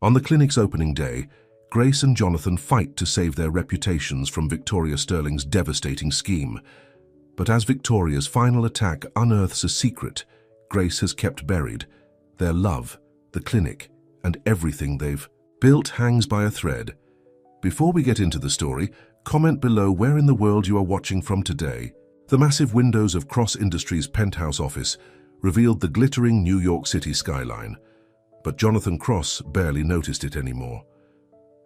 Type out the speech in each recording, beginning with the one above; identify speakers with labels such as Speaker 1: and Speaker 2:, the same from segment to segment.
Speaker 1: On the clinic's opening day, Grace and Jonathan fight to save their reputations from Victoria Sterling's devastating scheme. But as Victoria's final attack unearths a secret Grace has kept buried, their love, the clinic, and everything they've built hangs by a thread. Before we get into the story, comment below where in the world you are watching from today. The massive windows of Cross Industries' penthouse office revealed the glittering New York City skyline, but Jonathan Cross barely noticed it anymore.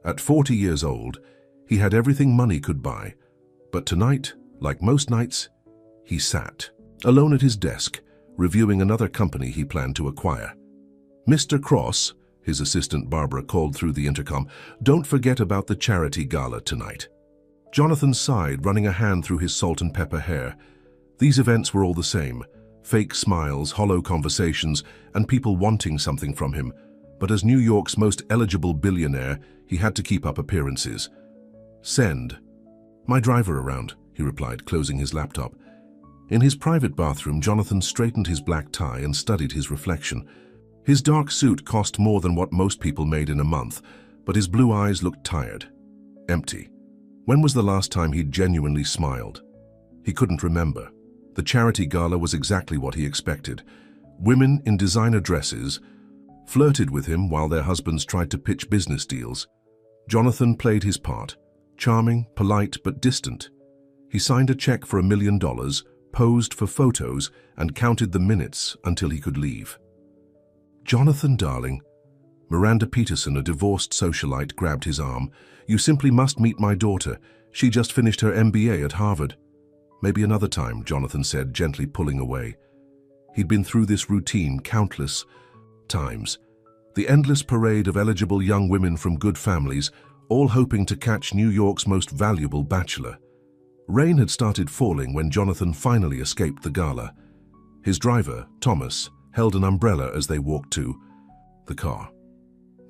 Speaker 1: At 40 years old, he had everything money could buy, but tonight, like most nights, he sat, alone at his desk, reviewing another company he planned to acquire. "Mr. Cross," his assistant Barbara called through the intercom, "don't forget about the charity gala tonight." Jonathan sighed, running a hand through his salt and pepper hair. These events were all the same: fake smiles, hollow conversations, and people wanting something from him. But as New York's most eligible billionaire, he had to keep up appearances. "Send my driver around," he replied, closing his laptop. In his private bathroom, Jonathan straightened his black tie and studied his reflection. His dark suit cost more than what most people made in a month, but his blue eyes looked tired, empty. When was the last time he'd genuinely smiled? He couldn't remember. The charity gala was exactly what he expected. Women in designer dresses flirted with him while their husbands tried to pitch business deals. Jonathan played his part, charming, polite, but distant. He signed a check for $1 million, posed for photos, and counted the minutes until he could leave. "Jonathan, darling," Miranda Peterson, a divorced socialite, grabbed his arm. "You simply must meet my daughter. She just finished her MBA at Harvard." "Maybe another time," Jonathan said, gently pulling away. He'd been through this routine countless times. The endless parade of eligible young women from good families, all hoping to catch New York's most valuable bachelor. Rain had started falling when Jonathan finally escaped the gala. His driver, Thomas, held an umbrella as they walked to the car.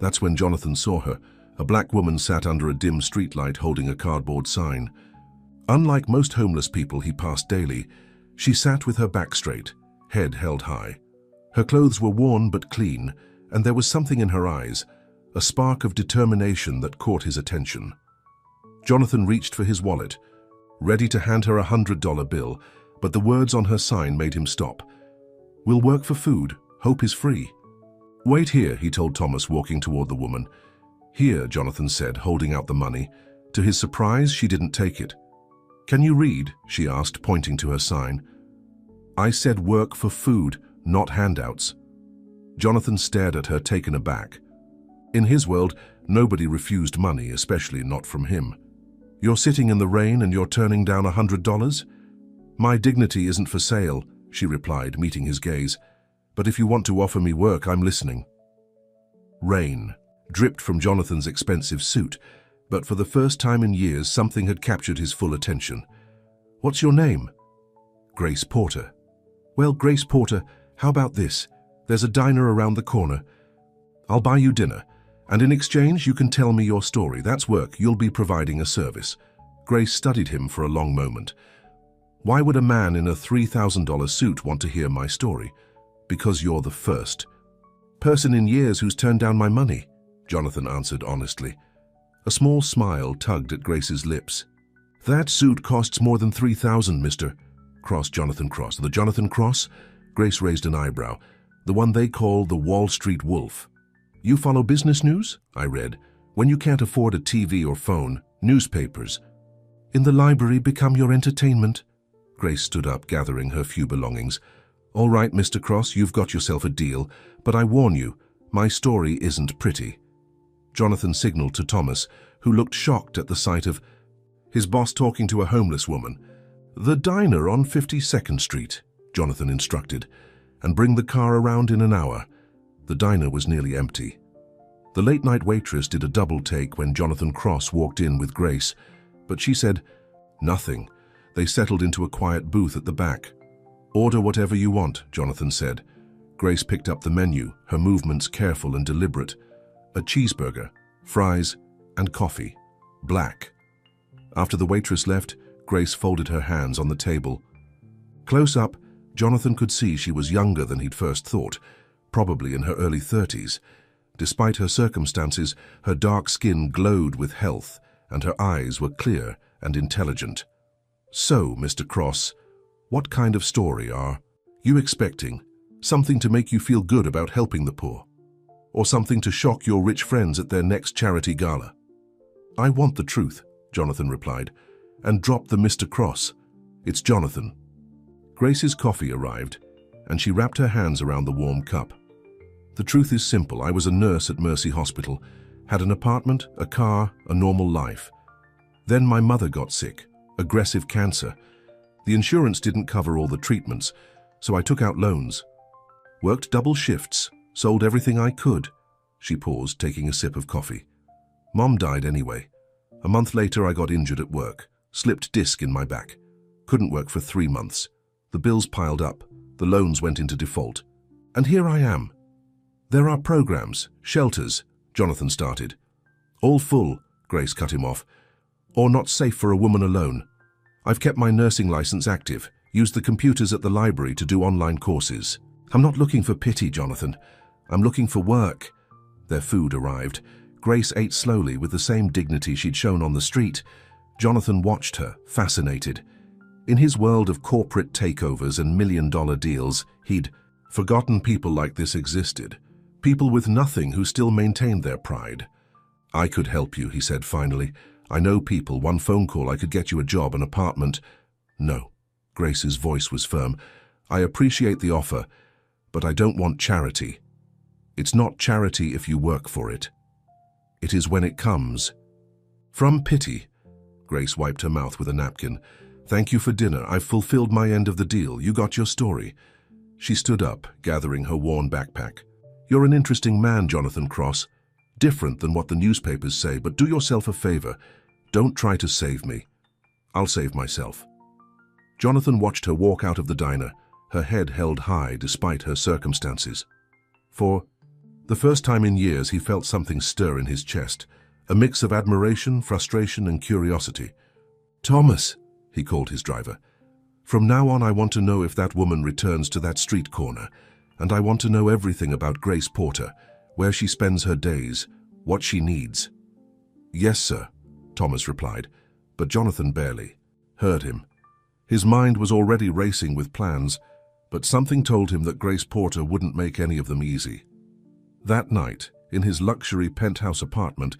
Speaker 1: That's when Jonathan saw her. A black woman sat under a dim streetlight holding a cardboard sign. Unlike most homeless people he passed daily, she sat with her back straight, head held high. Her clothes were worn but clean, and there was something in her eyes, a spark of determination that caught his attention. Jonathan reached for his wallet, ready to hand her a $100 bill, but the words on her sign made him stop. "We'll work for food. Hope is free." "Wait here," he told Thomas, walking toward the woman. "Here," Jonathan said, holding out the money. To his surprise, she didn't take it. "Can you read?" she asked, pointing to her sign. "I said work for food, not handouts." Jonathan stared at her, taken aback. In his world, nobody refused money, especially not from him. "You're sitting in the rain and you're turning down $100? "My dignity isn't for sale," she replied, meeting his gaze. "But if you want to offer me work, I'm listening." Rain dripped from Jonathan's expensive suit, but for the first time in years, something had captured his full attention. "What's your name?" "Grace Porter." "Well, Grace Porter, how about this? There's a diner around the corner. I'll buy you dinner, and in exchange you can tell me your story. That's work. You'll be providing a service." Grace studied him for a long moment. "Why would a man in a $3,000 suit want to hear my story?" "Because you're the first person in years who's turned down my money," Jonathan answered honestly. A small smile tugged at Grace's lips. "That suit costs more than $3,000, Mr. Cross." "Jonathan Cross." "The Jonathan Cross?" Grace raised an eyebrow. "The one they call the Wall Street Wolf." "You follow business news?" I read. "When you can't afford a TV or phone, newspapers." "In the library become your entertainment?" Grace stood up, gathering her few belongings. "All right, Mr. Cross, you've got yourself a deal, but I warn you, my story isn't pretty." Jonathan signaled to Thomas, who looked shocked at the sight of his boss talking to a homeless woman. "The diner on 52nd Street, Jonathan instructed, "and bring the car around in an hour." The diner was nearly empty. The late-night waitress did a double take when Jonathan Cross walked in with Grace, but she said nothing. They settled into a quiet booth at the back. "Order whatever you want," Jonathan said. Grace picked up the menu, her movements careful and deliberate. A cheeseburger, fries, and coffee. Black. After the waitress left, Grace folded her hands on the table. Close up, Jonathan could see she was younger than he'd first thought, probably in her early 30s. Despite her circumstances, her dark skin glowed with health, and her eyes were clear and intelligent. "So, Mr. Cross, what kind of story are you expecting? Something to make you feel good about helping the poor? Or something to shock your rich friends at their next charity gala?" "I want the truth," Jonathan replied, "and drop the Mr. Cross. It's Jonathan." Grace's coffee arrived, and she wrapped her hands around the warm cup. "The truth is simple. I was a nurse at Mercy Hospital, had an apartment, a car, a normal life. Then my mother got sick, aggressive cancer. The insurance didn't cover all the treatments, so I took out loans. Worked double shifts, sold everything I could." She paused, taking a sip of coffee. "Mom died anyway. A month later I got injured at work, slipped disc in my back. Couldn't work for 3 months. The bills piled up, the loans went into default. And here I am." "There are programs, shelters," Jonathan started. "All full," Grace cut him off. "Or not safe for a woman alone. I've kept my nursing license active, used the computers at the library to do online courses. I'm not looking for pity, Jonathan. I'm looking for work." Their food arrived. Grace ate slowly with the same dignity she'd shown on the street. Jonathan watched her, fascinated. In his world of corporate takeovers and million-dollar deals, he'd forgotten people like this existed. People with nothing who still maintained their pride. "I could help you," he said finally. "I know people. One phone call, I could get you a job, an apartment." "No." Grace's voice was firm. "I appreciate the offer, but I don't want charity. It's not charity if you work for it. It is when it comes from pity." Grace wiped her mouth with a napkin. "Thank you for dinner. I've fulfilled my end of the deal. You got your story." She stood up, gathering her worn backpack. "You're an interesting man, Jonathan Cross. Different than what the newspapers say, but do yourself a favor. Don't try to save me. I'll save myself." Jonathan watched her walk out of the diner, her head held high despite her circumstances. For the first time in years, he felt something stir in his chest, a mix of admiration, frustration, and curiosity. "Thomas," he called his driver. "From now on, I want to know if that woman returns to that street corner, and I want to know everything about Grace Porter, where she spends her days, what she needs." "Yes, sir," Thomas replied, but Jonathan barely heard him. His mind was already racing with plans, but something told him that Grace Porter wouldn't make any of them easy. That night, in his luxury penthouse apartment,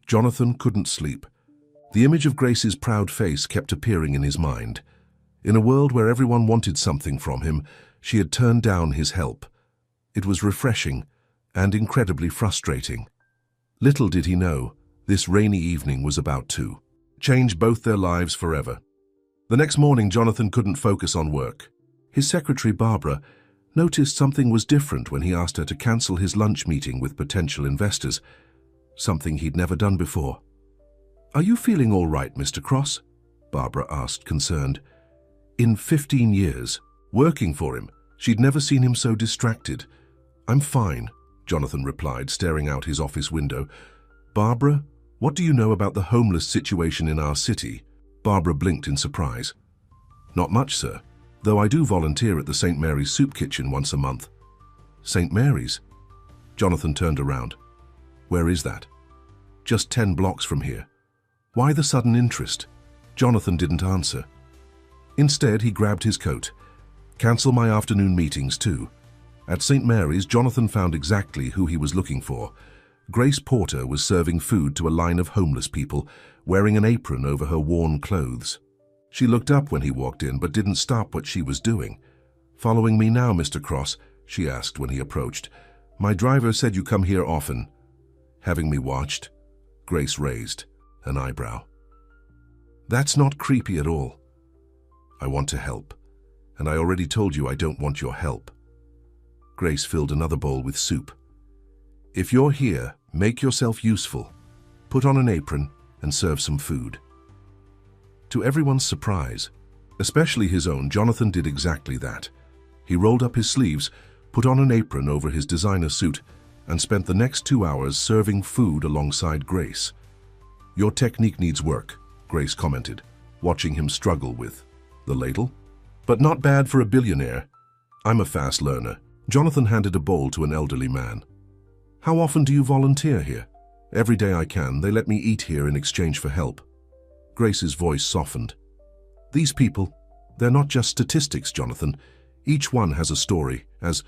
Speaker 1: Jonathan couldn't sleep. The image of Grace's proud face kept appearing in his mind. In a world where everyone wanted something from him, she had turned down his help. It was refreshing and incredibly frustrating. Little did he know, this rainy evening was about to change both their lives forever. The next morning, Jonathan couldn't focus on work. His secretary, Barbara, noticed something was different when he asked her to cancel his lunch meeting with potential investors, something he'd never done before. "Are you feeling all right, Mr. Cross?" Barbara asked, concerned. In 15 years, working for him, she'd never seen him so distracted. "I'm fine," Jonathan replied, staring out his office window. "Barbara, what do you know about the homeless situation in our city?" Barbara blinked in surprise. "Not much, sir, though I do volunteer at the St. Mary's Soup Kitchen once a month." "St. Mary's?" Jonathan turned around. "Where is that?" "Just 10 blocks from here." Why the sudden interest? Jonathan didn't answer. Instead, he grabbed his coat. "Cancel my afternoon meetings too." At St. Mary's, Jonathan found exactly who he was looking for. Grace Porter was serving food to a line of homeless people, wearing an apron over her worn clothes. She looked up when he walked in, but didn't stop what she was doing. "Following me now, Mr. Cross?" she asked when he approached. "My driver said you come here often." "Having me watched?" Grace raised an eyebrow. "That's not creepy at all." "I want to help, and I already told you I don't want your help." Grace filled another bowl with soup. "If you're here, make yourself useful. Put on an apron and serve some food." To everyone's surprise, especially his own, Jonathan did exactly that. He rolled up his sleeves, put on an apron over his designer suit, and spent the next 2 hours serving food alongside Grace. "Your technique needs work," Grace commented, watching him struggle with the ladle. "But not bad for a billionaire." "I'm a fast learner." Jonathan handed a bowl to an elderly man. How often do you volunteer here? Every day I can. They let me eat here in exchange for help. Grace's voice softened. These people, they're not just statistics, Jonathan. Each one has a story. As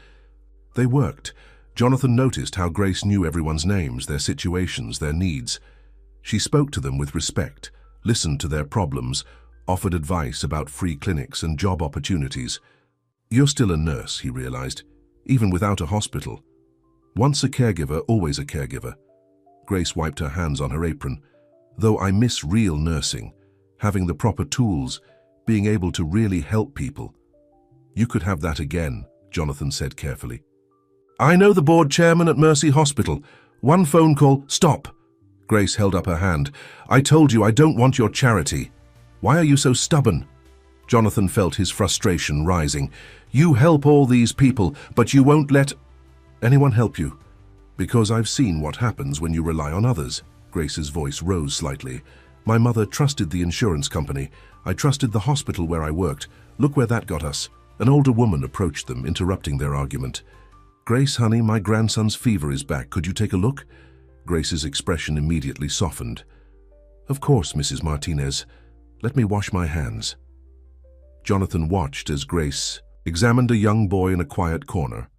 Speaker 1: they worked, Jonathan noticed how Grace knew everyone's names, their situations, their needs. She spoke to them with respect, listened to their problems, offered advice about free clinics and job opportunities. You're still a nurse, he realized, even without a hospital. Once a caregiver, always a caregiver. Grace wiped her hands on her apron. Though I miss real nursing, having the proper tools, being able to really help people. You could have that again, Jonathan said carefully. I know the board chairman at Mercy Hospital. One phone call, stop. Grace held up her hand. I told you I don't want your charity. Why are you so stubborn? Jonathan felt his frustration rising. You help all these people, but you won't let anyone help you. Because I've seen what happens when you rely on others. Grace's voice rose slightly. My mother trusted the insurance company. I trusted the hospital where I worked. Look where that got us. An older woman approached them, interrupting their argument. Grace, honey, my grandson's fever is back. Could you take a look? Grace's expression immediately softened. Of course, Mrs. Martinez. Let me wash my hands. Jonathan watched as Grace examined a young boy in a quiet corner.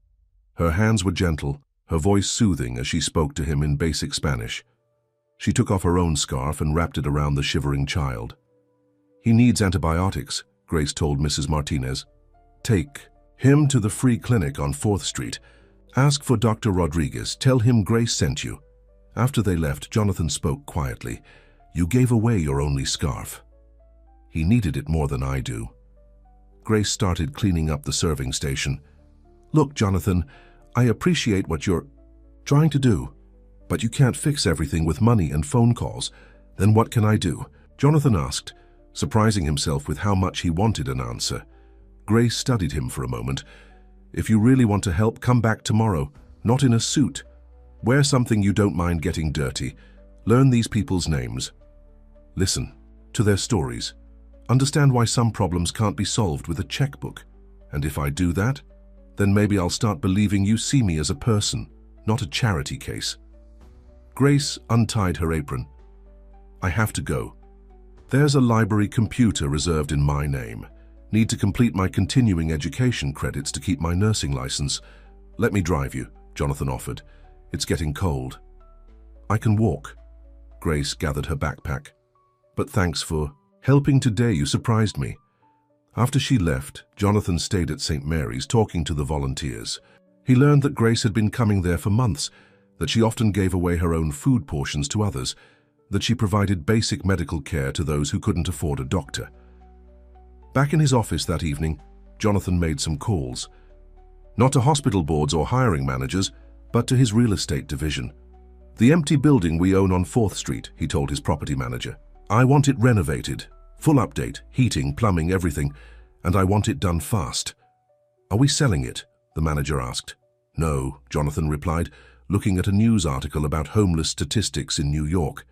Speaker 1: Her hands were gentle, her voice soothing as she spoke to him in basic Spanish. She took off her own scarf and wrapped it around the shivering child. He needs antibiotics, Grace told Mrs. Martinez. Take him to the free clinic on 4th Street. Ask for Dr. Rodriguez. Tell him Grace sent you. After they left, Jonathan spoke quietly. You gave away your only scarf. He needed it more than I do. Grace started cleaning up the serving station. Look, Jonathan, I appreciate what you're trying to do, but you can't fix everything with money and phone calls. Then what can I do? Jonathan asked, surprising himself with how much he wanted an answer. Grace studied him for a moment. If you really want to help, come back tomorrow, not in a suit. Wear something you don't mind getting dirty. Learn these people's names. Listen to their stories. Understand why some problems can't be solved with a checkbook. And if I do that, then maybe I'll start believing you see me as a person, not a charity case. Grace untied her apron. I have to go. There's a library computer reserved in my name. Need to complete my continuing education credits to keep my nursing license. Let me drive you, Jonathan offered. It's getting cold. I can walk. Grace gathered her backpack. But thanks for helping today. You surprised me. After she left, Jonathan stayed at St. Mary's talking to the volunteers. He learned that Grace had been coming there for months, that she often gave away her own food portions to others, that she provided basic medical care to those who couldn't afford a doctor. Back in his office that evening, Jonathan made some calls. Not to hospital boards or hiring managers, but to his real estate division. The empty building we own on 4th Street, he told his property manager. I want it renovated. Full update, heating, plumbing, everything, and I want it done fast. Are we selling it? The manager asked. No, Jonathan replied, looking at a news article about homeless statistics in New York.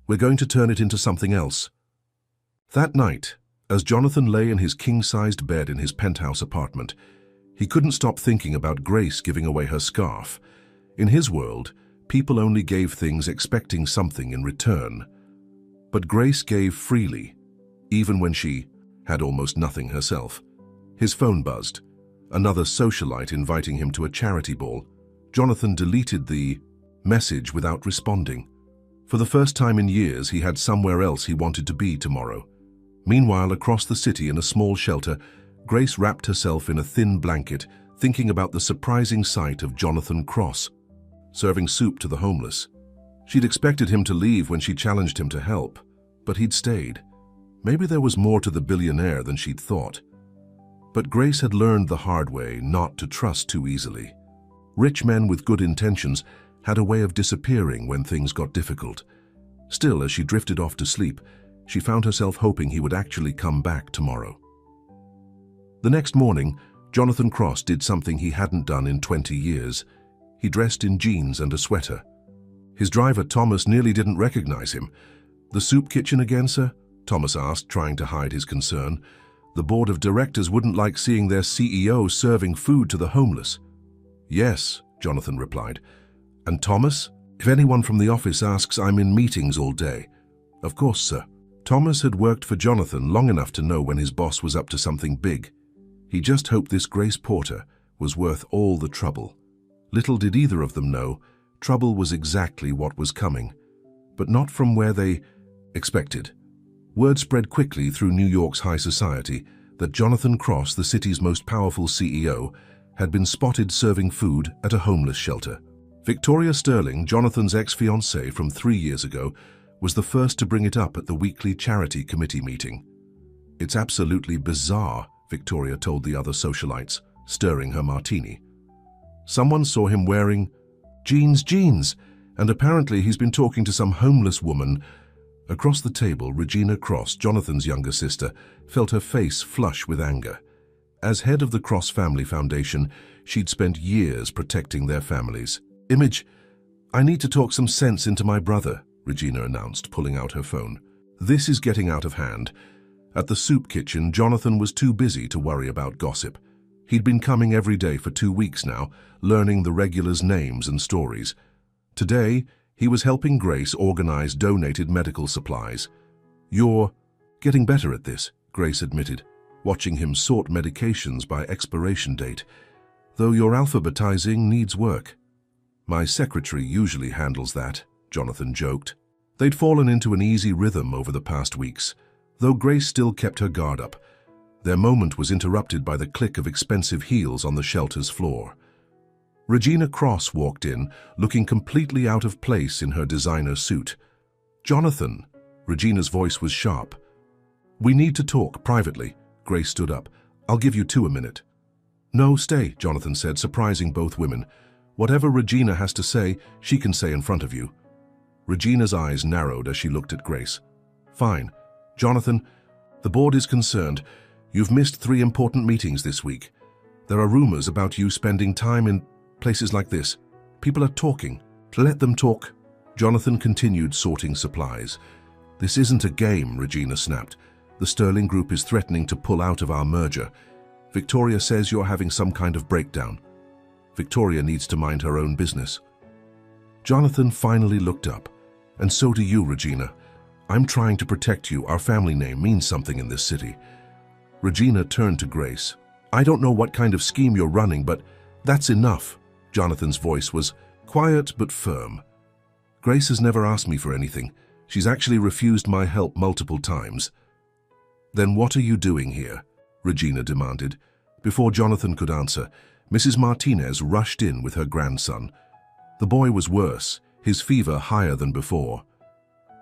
Speaker 1: We're going to turn it into something else. That night, as Jonathan lay in his king-sized bed in his penthouse apartment, he couldn't stop thinking about Grace giving away her scarf. In his world, people only gave things expecting something in return. But Grace gave freely, even when she had almost nothing herself. His phone buzzed. Another socialite inviting him to a charity ball. Jonathan deleted the message without responding. For the first time in years, he had somewhere else he wanted to be tomorrow. Meanwhile, across the city in a small shelter, Grace wrapped herself in a thin blanket, thinking about the surprising sight of Jonathan Cross, serving soup to the homeless. She'd expected him to leave when she challenged him to help, but he'd stayed. Maybe there was more to the billionaire than she'd thought. But Grace had learned the hard way not to trust too easily. Rich men with good intentions had a way of disappearing when things got difficult. Still, as she drifted off to sleep, she found herself hoping he would actually come back tomorrow. The next morning, Jonathan Cross did something he hadn't done in 20 years. He dressed in jeans and a sweater. His driver, Thomas, nearly didn't recognize him. The soup kitchen again, sir? Thomas asked, trying to hide his concern. The board of directors wouldn't like seeing their CEO serving food to the homeless. Yes, Jonathan replied. And Thomas? If anyone from the office asks, I'm in meetings all day. Of course, sir. Thomas had worked for Jonathan long enough to know when his boss was up to something big. He just hoped this Grace Porter was worth all the trouble. Little did either of them know, trouble was exactly what was coming, but not from where they expected. Word spread quickly through New York's high society that Jonathan Cross, the city's most powerful CEO, had been spotted serving food at a homeless shelter. Victoria Sterling, Jonathan's ex-fiancée from 3 years ago, was the first to bring it up at the weekly charity committee meeting. It's absolutely bizarre, Victoria told the other socialites, stirring her martini. Someone saw him wearing jeans, and apparently he's been talking to some homeless woman. Across the table, Regina Cross, Jonathan's younger sister, felt her face flush with anger. As head of the Cross Family Foundation, she'd spent years protecting their families. Image, I need to talk some sense into my brother, Regina announced, pulling out her phone. This is getting out of hand. At the soup kitchen, Jonathan was too busy to worry about gossip. He'd been coming every day for 2 weeks now, learning the regulars' names and stories. Today, he was helping Grace organize donated medical supplies. You're getting better at this, Grace admitted, watching him sort medications by expiration date. Though your alphabetizing needs work. My secretary usually handles that, Jonathan joked. They'd fallen into an easy rhythm over the past weeks, though Grace still kept her guard up. Their moment was interrupted by the click of expensive heels on the shelter's floor. Regina Cross walked in, looking completely out of place in her designer suit. Jonathan, Regina's voice was sharp. We need to talk privately. Grace stood up. I'll give you 2 a minute. No, stay, Jonathan said, surprising both women. Whatever Regina has to say, she can say in front of you. Regina's eyes narrowed as she looked at Grace. Fine. Jonathan, the board is concerned. You've missed 3 important meetings this week. There are rumors about you spending time in places like this. People are talking. Let them talk. Jonathan continued sorting supplies. This isn't a game, Regina snapped. The Sterling Group is threatening to pull out of our merger. Victoria says you're having some kind of breakdown. Victoria needs to mind her own business. Jonathan finally looked up. And so do you, Regina. I'm trying to protect you. Our family name means something in this city. Regina turned to Grace. I don't know what kind of scheme you're running, but that's enough. Jonathan's voice was quiet but firm. Grace has never asked me for anything. She's actually refused my help multiple times. Then what are you doing here? Regina demanded. Before Jonathan could answer, Mrs. Martinez rushed in with her grandson. The boy was worse, his fever higher than before.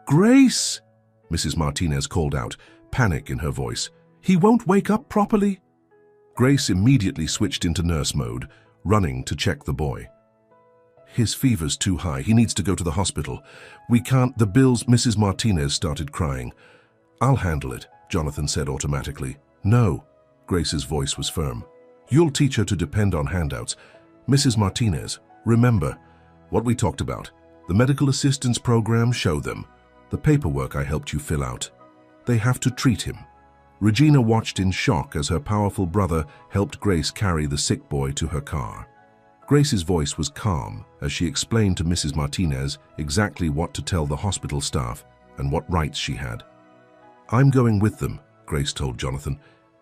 Speaker 1: Grace! Mrs. Martinez called out, panic in her voice. He won't wake up properly. Grace immediately switched into nurse mode, running to check the boy. His fever's too high. He needs to go to the hospital. We can't, the bills. Mrs. Martinez started crying. I'll handle it, Jonathan said automatically. No, Grace's voice was firm. You'll teach her to depend on handouts. Mrs. Martinez, remember what we talked about. The medical assistance program, show them. The paperwork I helped you fill out. They have to treat him. Regina watched in shock as her powerful brother helped Grace carry the sick boy to her car. Grace's voice was calm as she explained to Mrs. Martinez exactly what to tell the hospital staff and what rights she had. I'm going with them, Grace told Jonathan.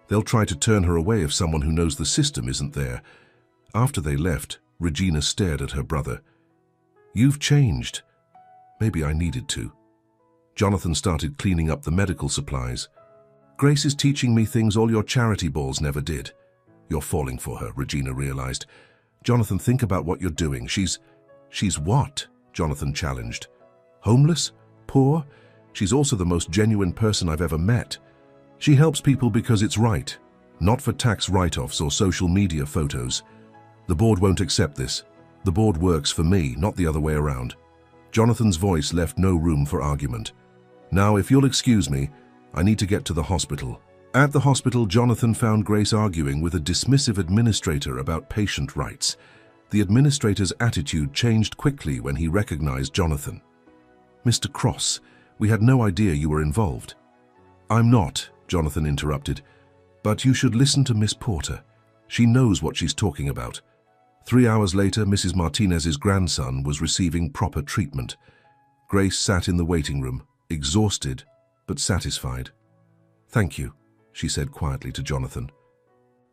Speaker 1: They'll try to turn her away if someone who knows the system isn't there. After they left, Regina stared at her brother. You've changed. Maybe I needed to. Jonathan started cleaning up the medical supplies. Grace is teaching me things all your charity balls never did. You're falling for her, Regina realized. Jonathan, think about what you're doing. She's what? Jonathan challenged. Homeless? Poor? She's also the most genuine person I've ever met. She helps people because it's right, not for tax write-offs or social media photos. The board won't accept this. The board works for me, not the other way around. Jonathan's voice left no room for argument. Now, if you'll excuse me, I need to get to the hospital. At the hospital, Jonathan found Grace arguing with a dismissive administrator about patient rights. The administrator's attitude changed quickly when he recognized Jonathan. Mr. Cross, we had no idea you were involved. I'm not, Jonathan interrupted, but you should listen to Miss Porter. She knows what she's talking about. 3 hours later, Mrs. Martinez's grandson was receiving proper treatment. Grace sat in the waiting room, exhausted but satisfied. "Thank you," she said quietly to Jonathan,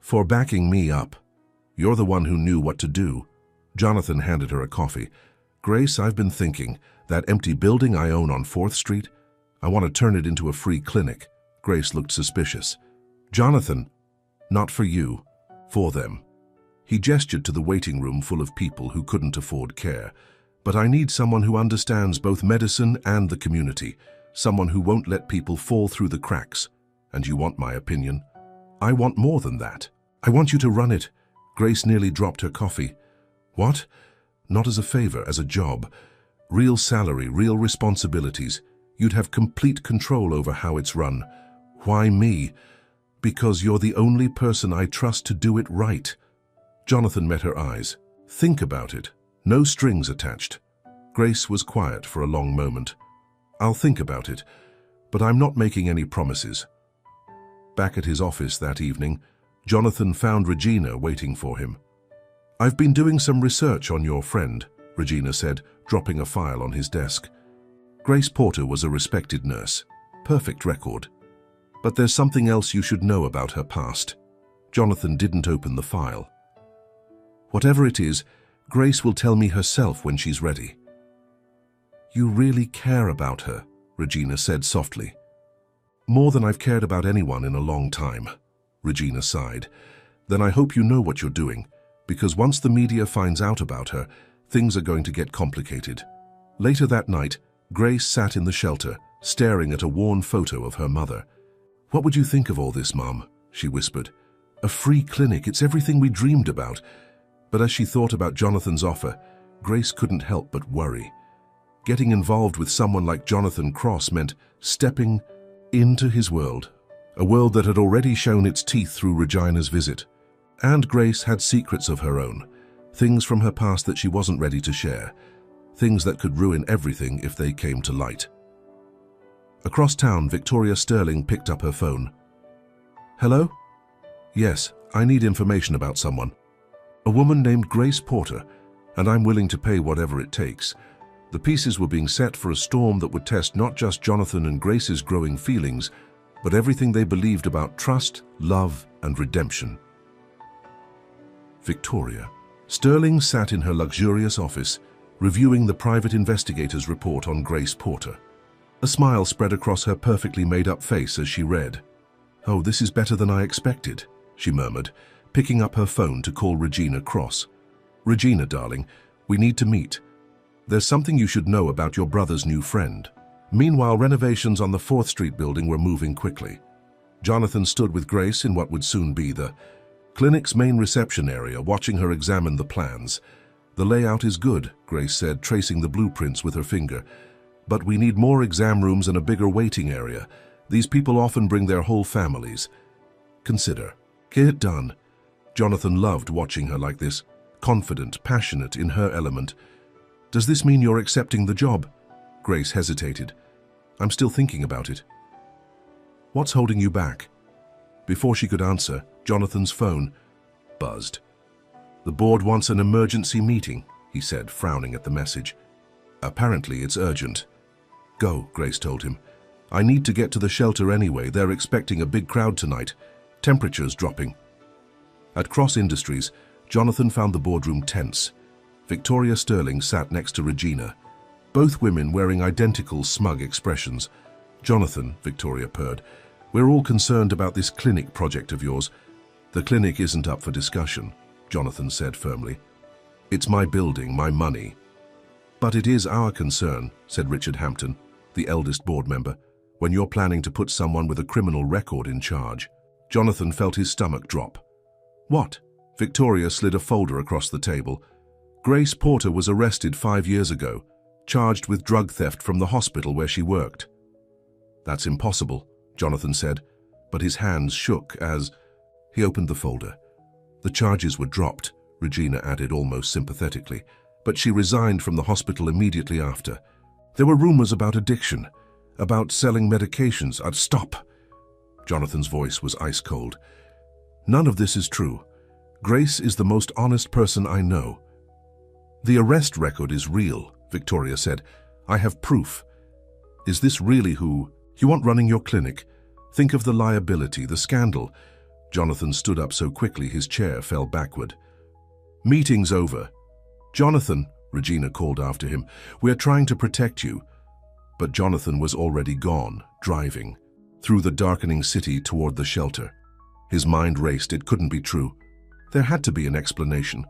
Speaker 1: "for backing me up. You're the one who knew what to do." Jonathan handed her a coffee. "Grace, I've been thinking, that empty building I own on 4th Street, I want to turn it into a free clinic." Grace looked suspicious. "Jonathan, not for you, for them." He gestured to the waiting room full of people who couldn't afford care. "But I need someone who understands both medicine and the community, someone who won't let people fall through the cracks. And you want my opinion? I want more than that. I want you to run it." Grace nearly dropped her coffee. "What? Not as a favor, as a job. Real salary, real responsibilities. You'd have complete control over how it's run." "Why me?" "Because you're the only person I trust to do it right." Jonathan met her eyes. "Think about it. No strings attached." Grace was quiet for a long moment. "I'll think about it, but I'm not making any promises." Back at his office that evening, Jonathan found Regina waiting for him. "I've been doing some research on your friend," Regina said, dropping a file on his desk. Grace Porter was a respected nurse. Perfect record. "But there's something else you should know about her past." Jonathan didn't open the file. "Whatever it is, Grace will tell me herself when she's ready." "You really care about her," Regina said softly. "More than I've cared about anyone in a long time," Regina sighed. "Then I hope you know what you're doing, because once the media finds out about her, things are going to get complicated." Later that night, Grace sat in the shelter, staring at a worn photo of her mother. "What would you think of all this, Mom?" she whispered. "A free clinic, it's everything we dreamed about." But as she thought about Jonathan's offer, Grace couldn't help but worry. Getting involved with someone like Jonathan Cross meant stepping into his world, a world that had already shown its teeth through Regina's visit. And Grace had secrets of her own, things from her past that she wasn't ready to share, things that could ruin everything if they came to light. Across town, Victoria Sterling picked up her phone. "Hello?" "Yes, I need information about someone. A woman named Grace Porter, and I'm willing to pay whatever it takes." The pieces were being set for a storm that would test not just Jonathan and Grace's growing feelings, but everything they believed about trust, love, and redemption. Victoria. Sterling sat in her luxurious office, reviewing the private investigator's report on Grace Porter. A smile spread across her perfectly made-up face as she read. "Oh, this is better than I expected," she murmured, picking up her phone to call Regina Cross. "Regina, darling, we need to meet. There's something you should know about your brother's new friend." Meanwhile, renovations on the 4th Street building were moving quickly. Jonathan stood with Grace in what would soon be the clinic's main reception area, watching her examine the plans. "The layout is good," Grace said, tracing the blueprints with her finger. "But we need more exam rooms and a bigger waiting area. These people often bring their whole families. Consider. Get it done." Jonathan loved watching her like this, confident, passionate, in her element. "Does this mean you're accepting the job?" Grace hesitated. "I'm still thinking about it." "What's holding you back?" Before she could answer, Jonathan's phone buzzed. "The board wants an emergency meeting," he said, frowning at the message. "Apparently it's urgent." "Go," Grace told him. "I need to get to the shelter anyway. They're expecting a big crowd tonight. Temperature's dropping." At Cross Industries, Jonathan found the boardroom tense. Victoria Sterling sat next to Regina, both women wearing identical smug expressions. "Jonathan," Victoria purred, "we're all concerned about this clinic project of yours." "The clinic isn't up for discussion," Jonathan said firmly. "It's my building, my money." "But it is our concern," said Richard Hampton, the eldest board member, "when you're planning to put someone with a criminal record in charge." Jonathan felt his stomach drop. "What?" Victoria slid a folder across the table. "Grace Porter was arrested 5 years ago, charged with drug theft from the hospital where she worked." "That's impossible," Jonathan said, but his hands shook as he opened the folder. "The charges were dropped," Regina added almost sympathetically, "but she resigned from the hospital immediately after. There were rumors about addiction, about selling medications. Stop!" Jonathan's voice was ice cold. "None of this is true. Grace is the most honest person I know. The arrest record is real, Victoria said. I have proof. Is this really who you want running your clinic? Think of the liability, the scandal. Jonathan stood up so quickly his chair fell backward. Meeting's over. Jonathan, Regina called after him, we're trying to protect you. But Jonathan was already gone, driving through the darkening city toward the shelter. His mind raced. It couldn't be true. There had to be an explanation.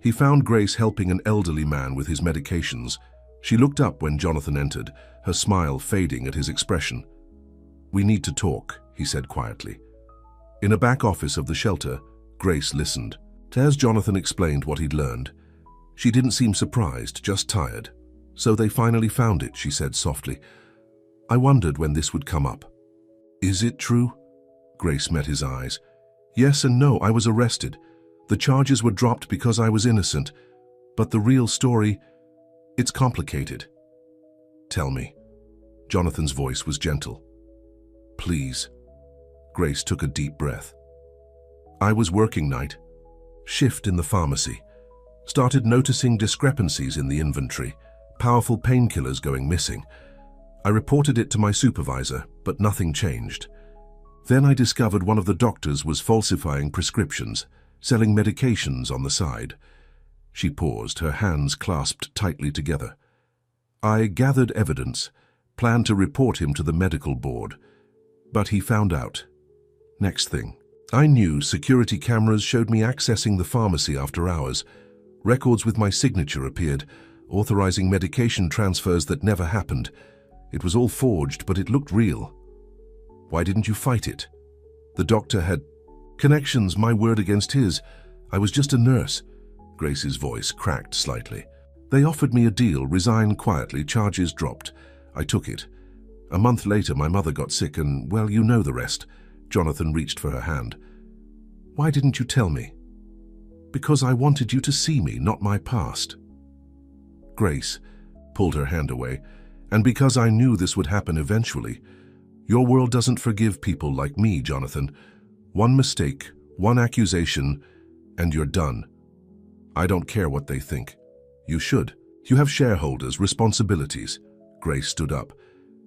Speaker 1: He found Grace helping an elderly man with his medications. She looked up when Jonathan entered, her smile fading at his expression. We need to talk, he said quietly. In a back office of the shelter, Grace listened. As Jonathan explained what he'd learned, she didn't seem surprised, just tired. So they finally found it, she said softly. I wondered when this would come up. Is it true? Grace met his eyes. Yes and no, I was arrested. The charges were dropped because I was innocent. But the real story, it's complicated. Tell me. Jonathan's voice was gentle. Please. Grace took a deep breath. I was working night. Shift in the pharmacy. Started noticing discrepancies in the inventory. Powerful painkillers going missing. I reported it to my supervisor, but nothing changed. Then I discovered one of the doctors was falsifying prescriptions, selling medications on the side. She paused, her hands clasped tightly together. I gathered evidence, planned to report him to the medical board, but he found out. Next thing, I knew security cameras showed me accessing the pharmacy after hours. Records with my signature appeared, authorizing medication transfers that never happened. It was all forged, but it looked real. Why didn't you fight it? The doctor had connections, my word against his. I was just a nurse. Grace's voice cracked slightly. They offered me a deal, resigned quietly, charges dropped. I took it. A month later, my mother got sick and, well, you know the rest. Jonathan reached for her hand. Why didn't you tell me? Because I wanted you to see me, not my past. Grace pulled her hand away. And because I knew this would happen eventually. Your world doesn't forgive people like me, Jonathan. One mistake, one accusation, and you're done. I don't care what they think. You should. You have shareholders, responsibilities. Grace stood up.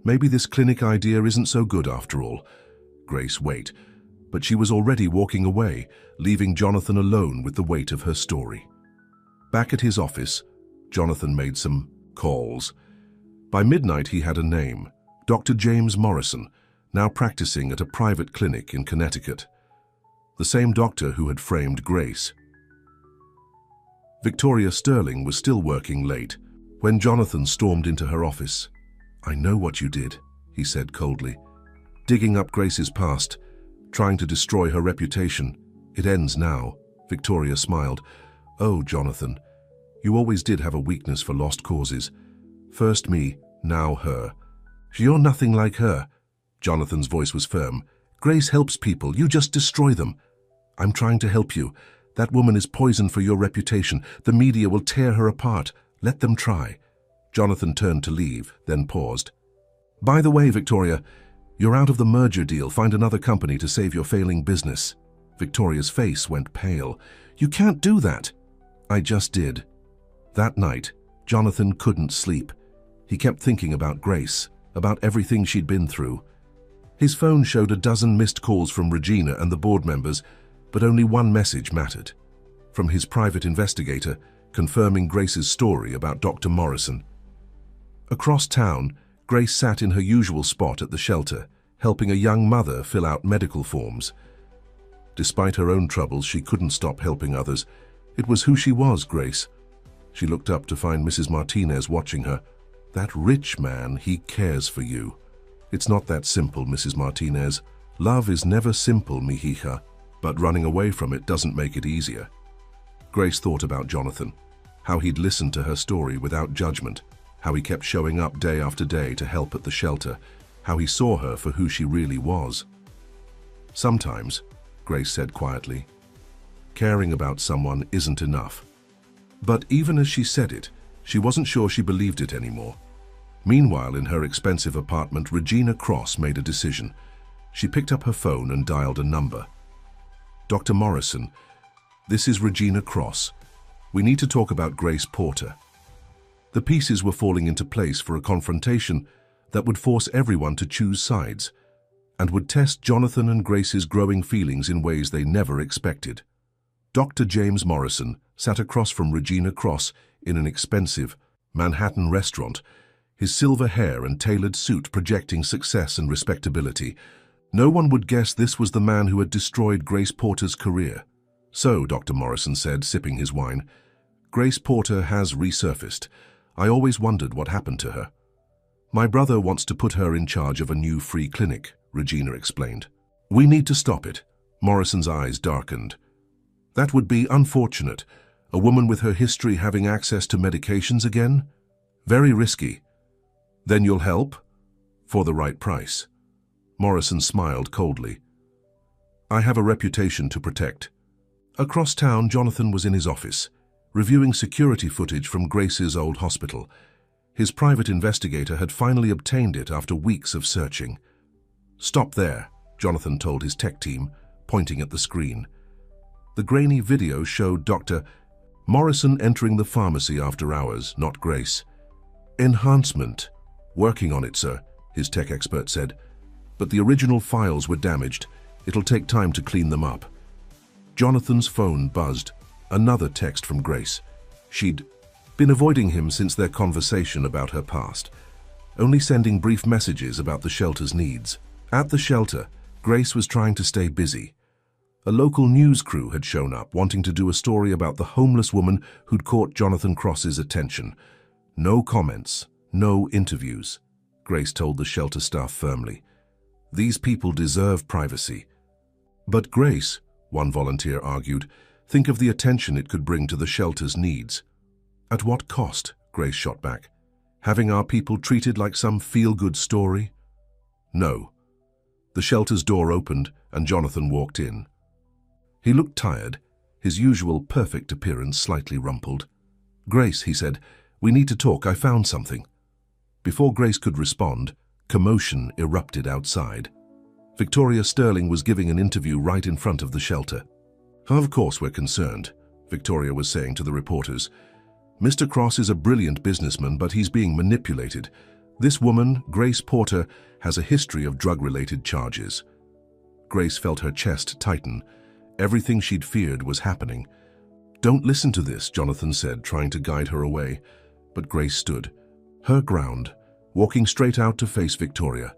Speaker 1: Maybe this clinic idea isn't so good after all. Grace, wait. But she was already walking away, leaving Jonathan alone with the weight of her story. Back at his office, Jonathan made some calls. By midnight, he had a name, Dr. James Morrison, now practicing at a private clinic in Connecticut. The same doctor who had framed Grace. Victoria Sterling was still working late when Jonathan stormed into her office. I know what you did, he said coldly. Digging up Grace's past, trying to destroy her reputation. It ends now. Victoria smiled. Oh, Jonathan, you always did have a weakness for lost causes. First me, now her. You're nothing like her. Jonathan's voice was firm. Grace helps people, you just destroy them. I'm trying to help you. That woman is poison for your reputation. The media will tear her apart. Let them try. Jonathan turned to leave, then paused. By the way, Victoria, you're out of the merger deal. Find another company to save your failing business. Victoria's face went pale. You can't do that. I just did. That night, Jonathan couldn't sleep. He kept thinking about Grace, about everything she'd been through. His phone showed a dozen missed calls from Regina and the board members, but only one message mattered. From his private investigator, confirming Grace's story about Dr. Morrison. Across town, Grace sat in her usual spot at the shelter, helping a young mother fill out medical forms. Despite her own troubles, she couldn't stop helping others. It was who she was, Grace. She looked up to find Mrs. Martinez watching her. That rich man, he cares for you. It's not that simple, Mrs. Martinez. Love is never simple, mihija, but running away from it doesn't make it easier. Grace thought about Jonathan, how he'd listened to her story without judgment, how he kept showing up day after day to help at the shelter, how he saw her for who she really was. Sometimes, Grace said quietly, caring about someone isn't enough. But even as she said it, she wasn't sure she believed it anymore. Meanwhile, in her expensive apartment, Regina Cross made a decision. She picked up her phone and dialed a number. Dr. Morrison, This is Regina Cross. We need to talk about Grace Porter. The pieces were falling into place for a confrontation that would force everyone to choose sides and would test Jonathan and Grace's growing feelings in ways they never expected. Dr. James Morrison sat across from Regina Cross in an expensive Manhattan restaurant, his silver hair and tailored suit projecting success and respectability. No one would guess this was the man who had destroyed Grace Porter's career. So, Dr. Morrison said, sipping his wine, Grace Porter has resurfaced. I always wondered what happened to her. My brother wants to put her in charge of a new free clinic, Regina explained. We need to stop it. Morrison's eyes darkened. That would be unfortunate. A woman with her history having access to medications again? Very risky. Then you'll help? For the right price. Morrison smiled coldly. I have a reputation to protect. Across town, Jonathan was in his office, reviewing security footage from Grace's old hospital. His private investigator had finally obtained it after weeks of searching. Stop there, Jonathan told his tech team, pointing at the screen. The grainy video showed Dr. Morrison entering the pharmacy after hours, not Grace. Enhancement. Working on it, sir, his tech expert said. But the original files were damaged. It'll take time to clean them up. Jonathan's phone buzzed. Another text from Grace. She'd been avoiding him since their conversation about her past, only sending brief messages about the shelter's needs. At the shelter, Grace was trying to stay busy. A local news crew had shown up, wanting to do a story about the homeless woman who'd caught Jonathan Cross's attention. No comments, no interviews, Grace told the shelter staff firmly. These people deserve privacy. But Grace, one volunteer argued, think of the attention it could bring to the shelter's needs. At what cost? Grace shot back. Having our people treated like some feel-good story? No. The shelter's door opened and Jonathan walked in. He looked tired, his usual perfect appearance slightly rumpled. Grace, he said, we need to talk. I found something. Before Grace could respond, commotion erupted outside. Victoria Sterling was giving an interview right in front of the shelter. Of course we're concerned, Victoria was saying to the reporters. Mr. Cross is a brilliant businessman, but he's being manipulated. This woman, Grace Porter, has a history of drug-related charges. Grace felt her chest tighten. Everything she'd feared was happening. Don't listen to this, Jonathan said, trying to guide her away. But Grace stood, her ground, walking straight out to face Victoria.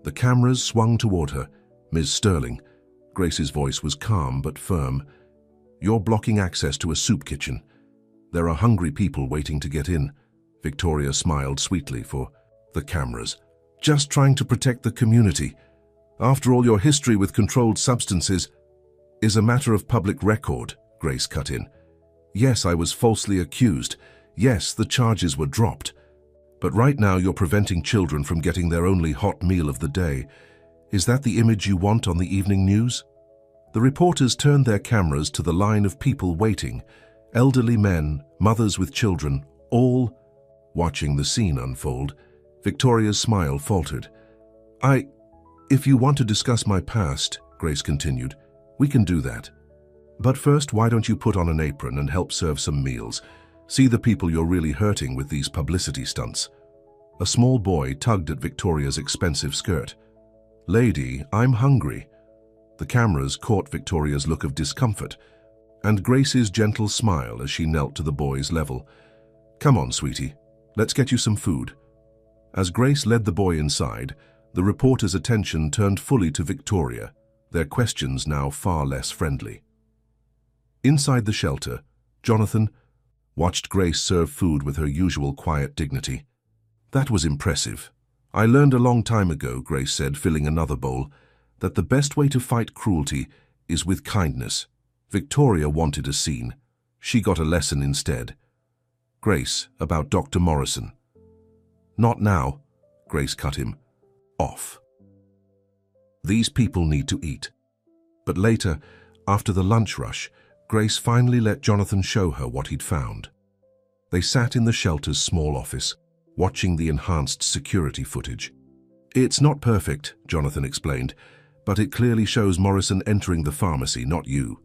Speaker 1: The cameras swung toward her. Ms. Sterling. Grace's voice was calm but firm. You're blocking access to a soup kitchen. There are hungry people waiting to get in. Victoria smiled sweetly for the cameras. Just trying to protect the community. After all, your history with controlled substances is a matter of public record, Grace cut in. Yes, I was falsely accused. Yes, the charges were dropped. But right now you're preventing children from getting their only hot meal of the day. Is that the image you want on the evening news? The reporters turned their cameras to the line of people waiting. Elderly men, mothers with children, all watching the scene unfold. Victoria's smile faltered. If you want to discuss my past, Grace continued, we can do that. But first, why don't you put on an apron and help serve some meals? See the people you're really hurting with these publicity stunts. A small boy tugged at Victoria's expensive skirt. Lady, I'm hungry. The cameras caught Victoria's look of discomfort and Grace's gentle smile as she knelt to the boy's level. Come on, sweetie. Let's get you some food. As Grace led the boy inside, the reporter's attention turned fully to Victoria, their questions now far less friendly. Inside the shelter, Jonathan watched Grace serve food with her usual quiet dignity. That was impressive. I learned a long time ago, Grace said, filling another bowl, that the best way to fight cruelty is with kindness. Victoria wanted a scene. She got a lesson instead. Grace, about Dr. Morrison. Not now, Grace cut him off. These people need to eat. But later, after the lunch rush, Grace finally let Jonathan show her what he'd found. They sat in the shelter's small office, watching the enhanced security footage. It's not perfect, Jonathan explained, but it clearly shows Morrison entering the pharmacy, not you.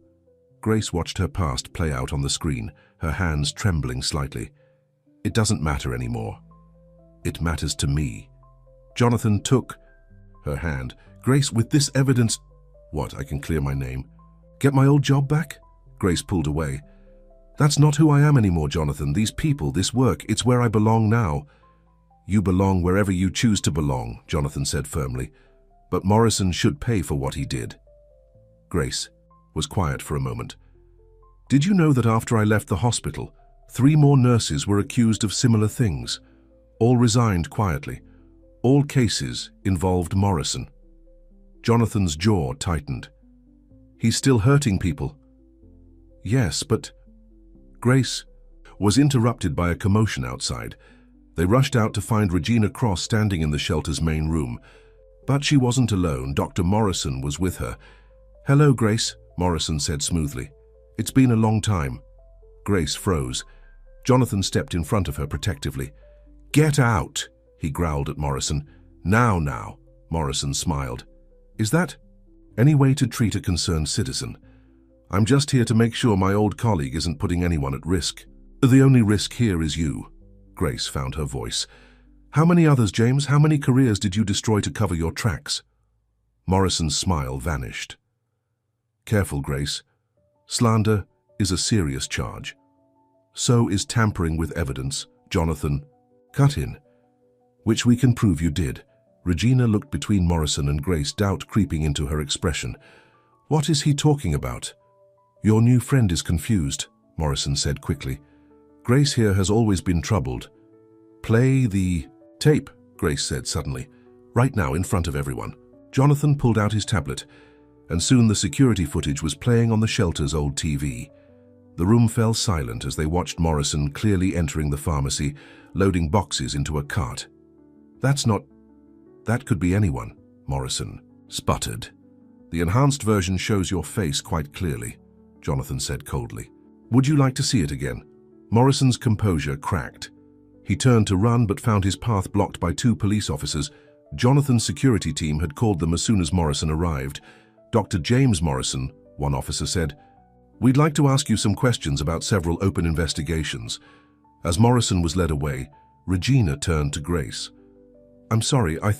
Speaker 1: Grace watched her past play out on the screen, her hands trembling slightly. It doesn't matter anymore. It matters to me. Jonathan took her hand. Grace, with this evidence... What, I can clear my name? Get my old job back? Grace pulled away. That's not who I am anymore, Jonathan. These people, this work, it's where I belong now. You belong wherever you choose to belong, Jonathan said firmly. But Morrison should pay for what he did. Grace was quiet for a moment. Did you know that after I left the hospital, 3 more nurses were accused of similar things? All resigned quietly. All cases involved Morrison. Jonathan's jaw tightened. He's still hurting people. Yes, but... Grace was interrupted by a commotion outside. They rushed out to find Regina Cross standing in the shelter's main room. But she wasn't alone. Dr. Morrison was with her. "Hello, Grace," Morrison said smoothly. "It's been a long time." Grace froze. Jonathan stepped in front of her protectively. "Get out," he growled at Morrison. Now, Morrison smiled. "Is that any way to treat a concerned citizen? I'm just here to make sure my old colleague isn't putting anyone at risk." "The only risk here is you." Grace found her voice. "How many others, James? How many careers did you destroy to cover your tracks?" Morrison's smile vanished. "Careful, Grace. Slander is a serious charge. So is tampering with evidence, Jonathan. Cut in. Which we can prove you did." Regina looked between Morrison and Grace, doubt creeping into her expression. "What is he talking about?" "Your new friend is confused," Morrison said quickly. "Grace here has always been troubled." "Play the tape," Grace said suddenly. "Right now, in front of everyone." Jonathan pulled out his tablet, and soon the security footage was playing on the shelter's old TV. The room fell silent as they watched Morrison clearly entering the pharmacy, loading boxes into a cart. That could be anyone," Morrison sputtered. "The enhanced version shows your face quite clearly," Jonathan said coldly. "Would you like to see it again?" Morrison's composure cracked. He turned to run but found his path blocked by 2 police officers. Jonathan's security team had called them as soon as Morrison arrived. "Dr. James Morrison," one officer said, "we'd like to ask you some questions about several open investigations." As Morrison was led away, Regina turned to Grace. "I'm sorry, I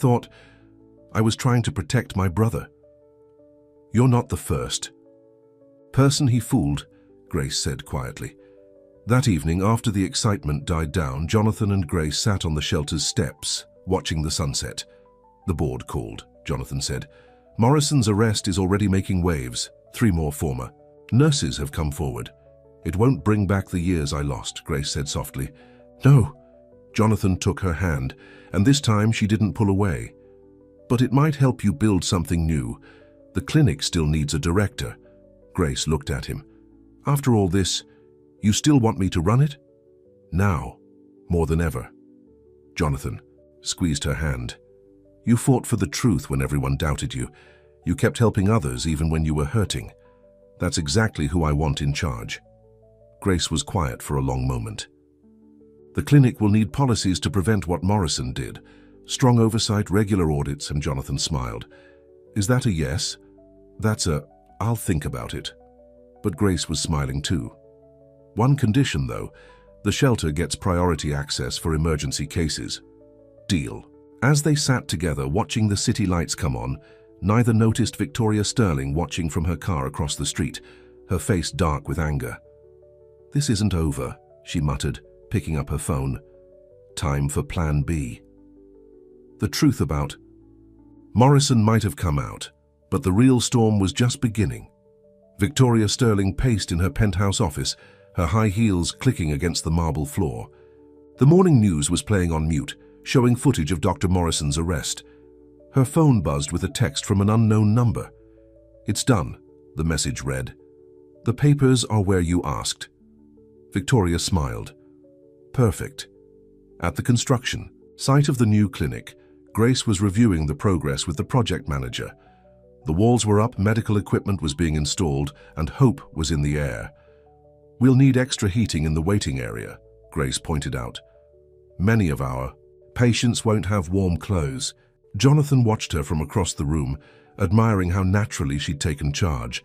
Speaker 1: was trying to protect my brother." "You're not the first person he fooled," Grace said quietly. That evening, after the excitement died down, Jonathan and Grace sat on the shelter's steps, watching the sunset. "The board called," Jonathan said. "Morrison's arrest is already making waves. 3 more former nurses have come forward." "It won't bring back the years I lost," Grace said softly. "No." Jonathan took her hand, and this time she didn't pull away. "But it might help you build something new. The clinic still needs a director." Grace looked at him. "After all this, you still want me to run it?" "Now, more than ever." Jonathan squeezed her hand. "You fought for the truth when everyone doubted you. You kept helping others even when you were hurting. That's exactly who I want in charge." Grace was quiet for a long moment. "The clinic will need policies to prevent what Morrison did. Strong oversight, regular audits," and Jonathan smiled. "Is that a yes?" "That's a, I'll think about it." But Grace was smiling too. "One condition, though. The shelter gets priority access for emergency cases." "Deal." As they sat together watching the city lights come on, neither noticed Victoria Sterling watching from her car across the street, her face dark with anger. "This isn't over," she muttered, picking up her phone. "Time for Plan B." The truth about Morrison might have come out, but the real storm was just beginning. Victoria Sterling paced in her penthouse office, her high heels clicking against the marble floor. The morning news was playing on mute, showing footage of Dr. Morrison's arrest. Her phone buzzed with a text from an unknown number. "It's done," the message read. "The papers are where you asked." Victoria smiled. "Perfect." At the construction site of the new clinic, Grace was reviewing the progress with the project manager. The walls were up, medical equipment was being installed, and hope was in the air. "We'll need extra heating in the waiting area," Grace pointed out. "Many of our patients won't have warm clothes." Jonathan watched her from across the room, admiring how naturally she'd taken charge.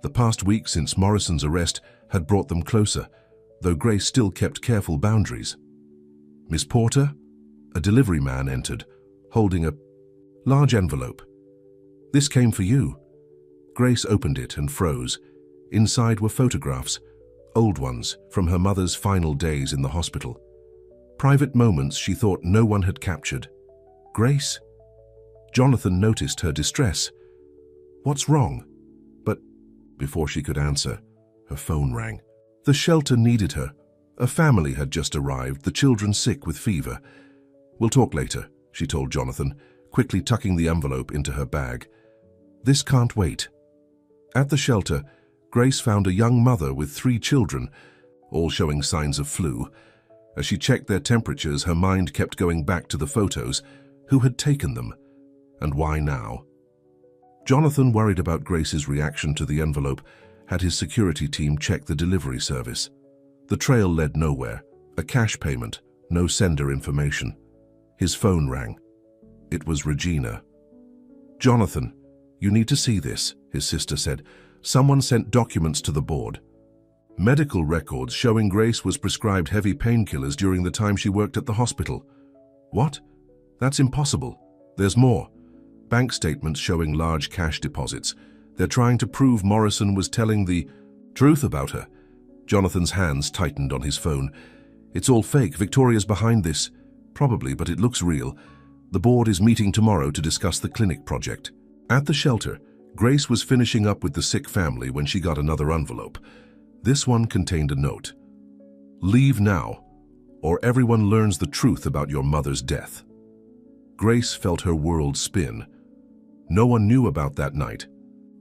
Speaker 1: The past week since Morrison's arrest had brought them closer, though Grace still kept careful boundaries. "Miss Porter?" A delivery man entered, holding a large envelope. "This came for you." Grace opened it and froze. Inside were photographs, old ones from her mother's final days in the hospital. Private moments she thought no one had captured. "Grace?" Jonathan noticed her distress. "What's wrong?" But before she could answer, her phone rang. The shelter needed her. A family had just arrived, the children sick with fever. "We'll talk later," she told Jonathan, quickly tucking the envelope into her bag. "This can't wait." At the shelter, Grace found a young mother with 3 children, all showing signs of flu. As she checked their temperatures, her mind kept going back to the photos. Who had taken them? And why now? Jonathan, worried about Grace's reaction to the envelope, had his security team check the delivery service. The trail led nowhere. A cash payment, no sender information. His phone rang. It was Regina. "Jonathan, you need to see this," his sister said. "Someone sent documents to the board. Medical records showing Grace was prescribed heavy painkillers during the time she worked at the hospital." "What? That's impossible." "There's more. Bank statements showing large cash deposits. They're trying to prove Morrison was telling the truth about her." Jonathan's hands tightened on his phone. "It's all fake. Victoria's behind this." "Probably, but it looks real. The board is meeting tomorrow to discuss the clinic project." At the shelter, Grace was finishing up with the sick family when she got another envelope. This one contained a note. "Leave now, or everyone learns the truth about your mother's death." Grace felt her world spin. No one knew about that night.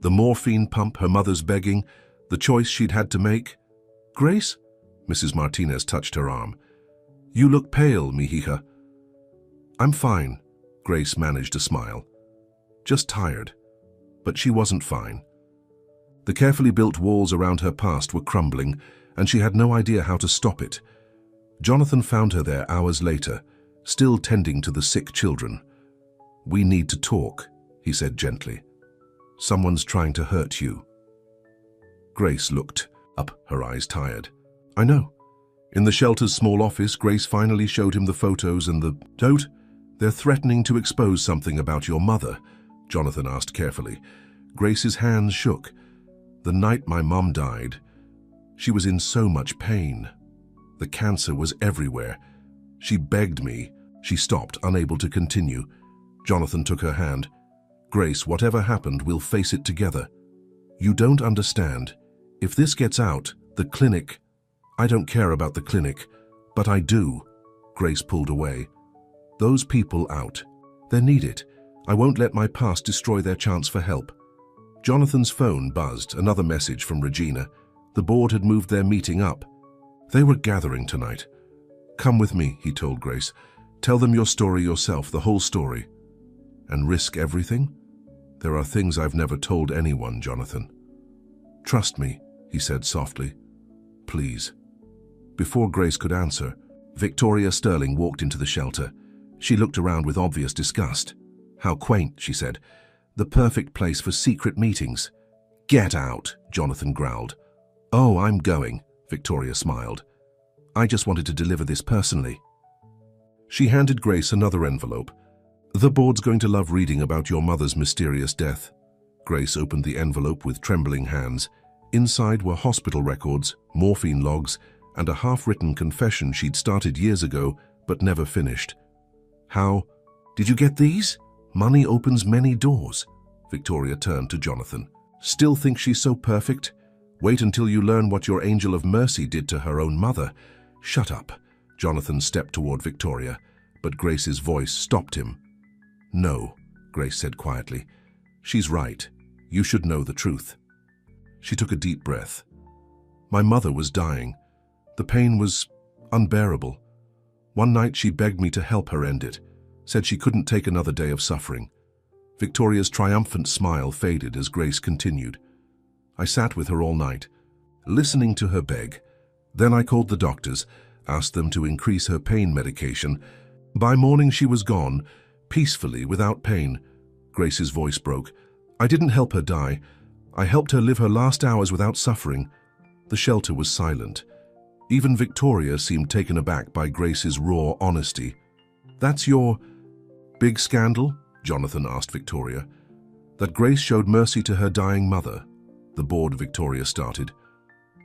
Speaker 1: The morphine pump, her mother's begging, the choice she'd had to make. "Grace?" Mrs. Martinez touched her arm. "You look pale, mihija." "I'm fine," Grace managed a smile. "Just tired." But she wasn't fine. The carefully built walls around her past were crumbling, and she had no idea how to stop it. Jonathan found her there hours later, still tending to the sick children. "We need to talk," he said gently. "Someone's trying to hurt you." Grace looked up, her eyes tired. "I know." In the shelter's small office, Grace finally showed him the photos and the note. "They're threatening to expose something about your mother," Jonathan asked carefully. Grace's hands shook. "The night my mom died, she was in so much pain. The cancer was everywhere. She begged me." She stopped, unable to continue. Jonathan took her hand. "Grace, whatever happened, we'll face it together. You don't understand. If this gets out, the clinic—" "I don't care about the clinic, but I do." Grace pulled away. "Those people out. They need it. I won't let my past destroy their chance for help." Jonathan's phone buzzed, another message from Regina. The board had moved their meeting up. They were gathering tonight. "Come with me," he told Grace. "Tell them your story yourself, the whole story." "And risk everything?" "There are things I've never told anyone, Jonathan." "Trust me," he said softly. "Please." Before Grace could answer, Victoria Sterling walked into the shelter. She looked around with obvious disgust. "How quaint," she said. "The perfect place for secret meetings." "Get out," Jonathan growled. "Oh, I'm going," Victoria smiled. "I just wanted to deliver this personally." She handed Grace another envelope. "The board's going to love reading about your mother's mysterious death." Grace opened the envelope with trembling hands. Inside were hospital records, morphine logs, and a half-written confession she'd started years ago but never finished. "How did you get these?" "Money opens many doors." Victoria turned to Jonathan. "Still think she's so perfect? Wait until you learn what your angel of mercy did to her own mother." "Shut up." Jonathan stepped toward Victoria, but Grace's voice stopped him. "No," Grace said quietly. "She's right. You should know the truth." She took a deep breath. "My mother was dying. The pain was unbearable. One night she begged me to help her end it, said she couldn't take another day of suffering." Victoria's triumphant smile faded as Grace continued. "I sat with her all night, listening to her beg. Then I called the doctors, asked them to increase her pain medication. By morning she was gone, peacefully, without pain." Grace's voice broke. "I didn't help her die. I helped her live her last hours without suffering. The shelter was silent. Even Victoria seemed taken aback by Grace's raw honesty. That's your big scandal? Jonathan asked Victoria. That Grace showed mercy to her dying mother. The board, Victoria started.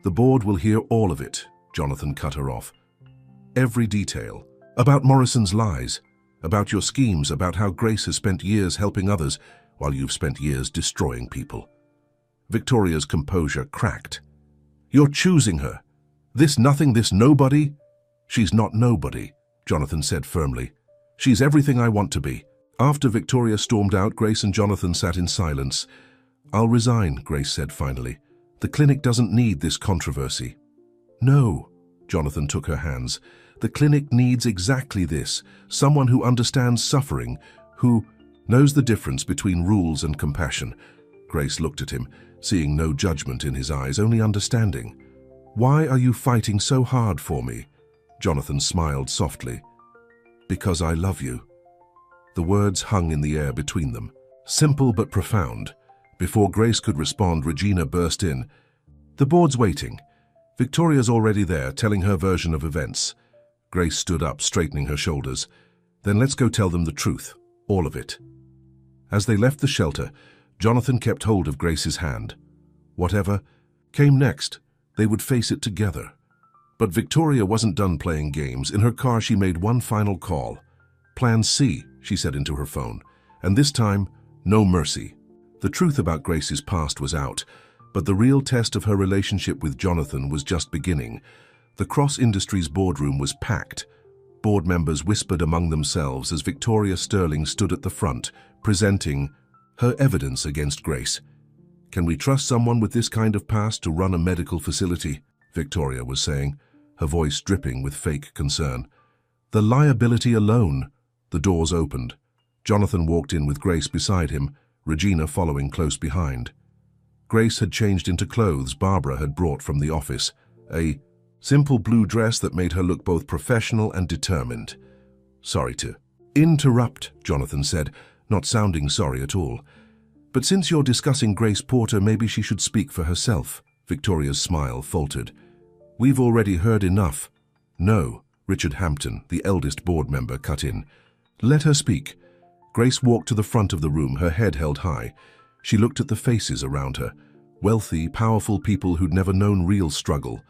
Speaker 1: The board will hear all of it, Jonathan cut her off. Every detail. About Morrison's lies. About your schemes, about how Grace has spent years helping others while you've spent years destroying people. Victoria's composure cracked. You're choosing her. This nothing, this nobody? She's not nobody, Jonathan said firmly. She's everything I want to be. After Victoria stormed out, Grace and Jonathan sat in silence. I'll resign, Grace said finally. The clinic doesn't need this controversy. No, Jonathan took her hands. The clinic needs exactly this. Someone who understands suffering, who knows the difference between rules and compassion. Grace looked at him, seeing no judgment in his eyes, only understanding. Why are you fighting so hard for me? Jonathan smiled softly. Because I love you. The words hung in the air between them, simple but profound. Before Grace could respond, Regina burst in. The board's waiting. Victoria's already there, telling her version of events. Grace stood up, straightening her shoulders. Then let's go tell them the truth, all of it. As they left the shelter, Jonathan kept hold of Grace's hand. Whatever came next, they would face it together. But Victoria wasn't done playing games. In her car, she made one final call. Plan C, she said into her phone. And this time, no mercy. The truth about Grace's past was out, but the real test of her relationship with Jonathan was just beginning. The Cross Industries boardroom was packed. Board members whispered among themselves as Victoria Sterling stood at the front, presenting her evidence against Grace. Can we trust someone with this kind of past to run a medical facility? Victoria was saying, her voice dripping with fake concern. The liability alone. The doors opened. Jonathan walked in with Grace beside him, Regina following close behind. Grace had changed into clothes Barbara had brought from the office, a simple blue dress that made her look both professional and determined. Sorry to interrupt, Jonathan said, not sounding sorry at all. But since you're discussing Grace Porter, maybe she should speak for herself. Victoria's smile faltered. We've already heard enough. No, Richard Hampton, the eldest board member, cut in. Let her speak. Grace walked to the front of the room, her head held high. She looked at the faces around her, wealthy, powerful people who'd never known real struggle.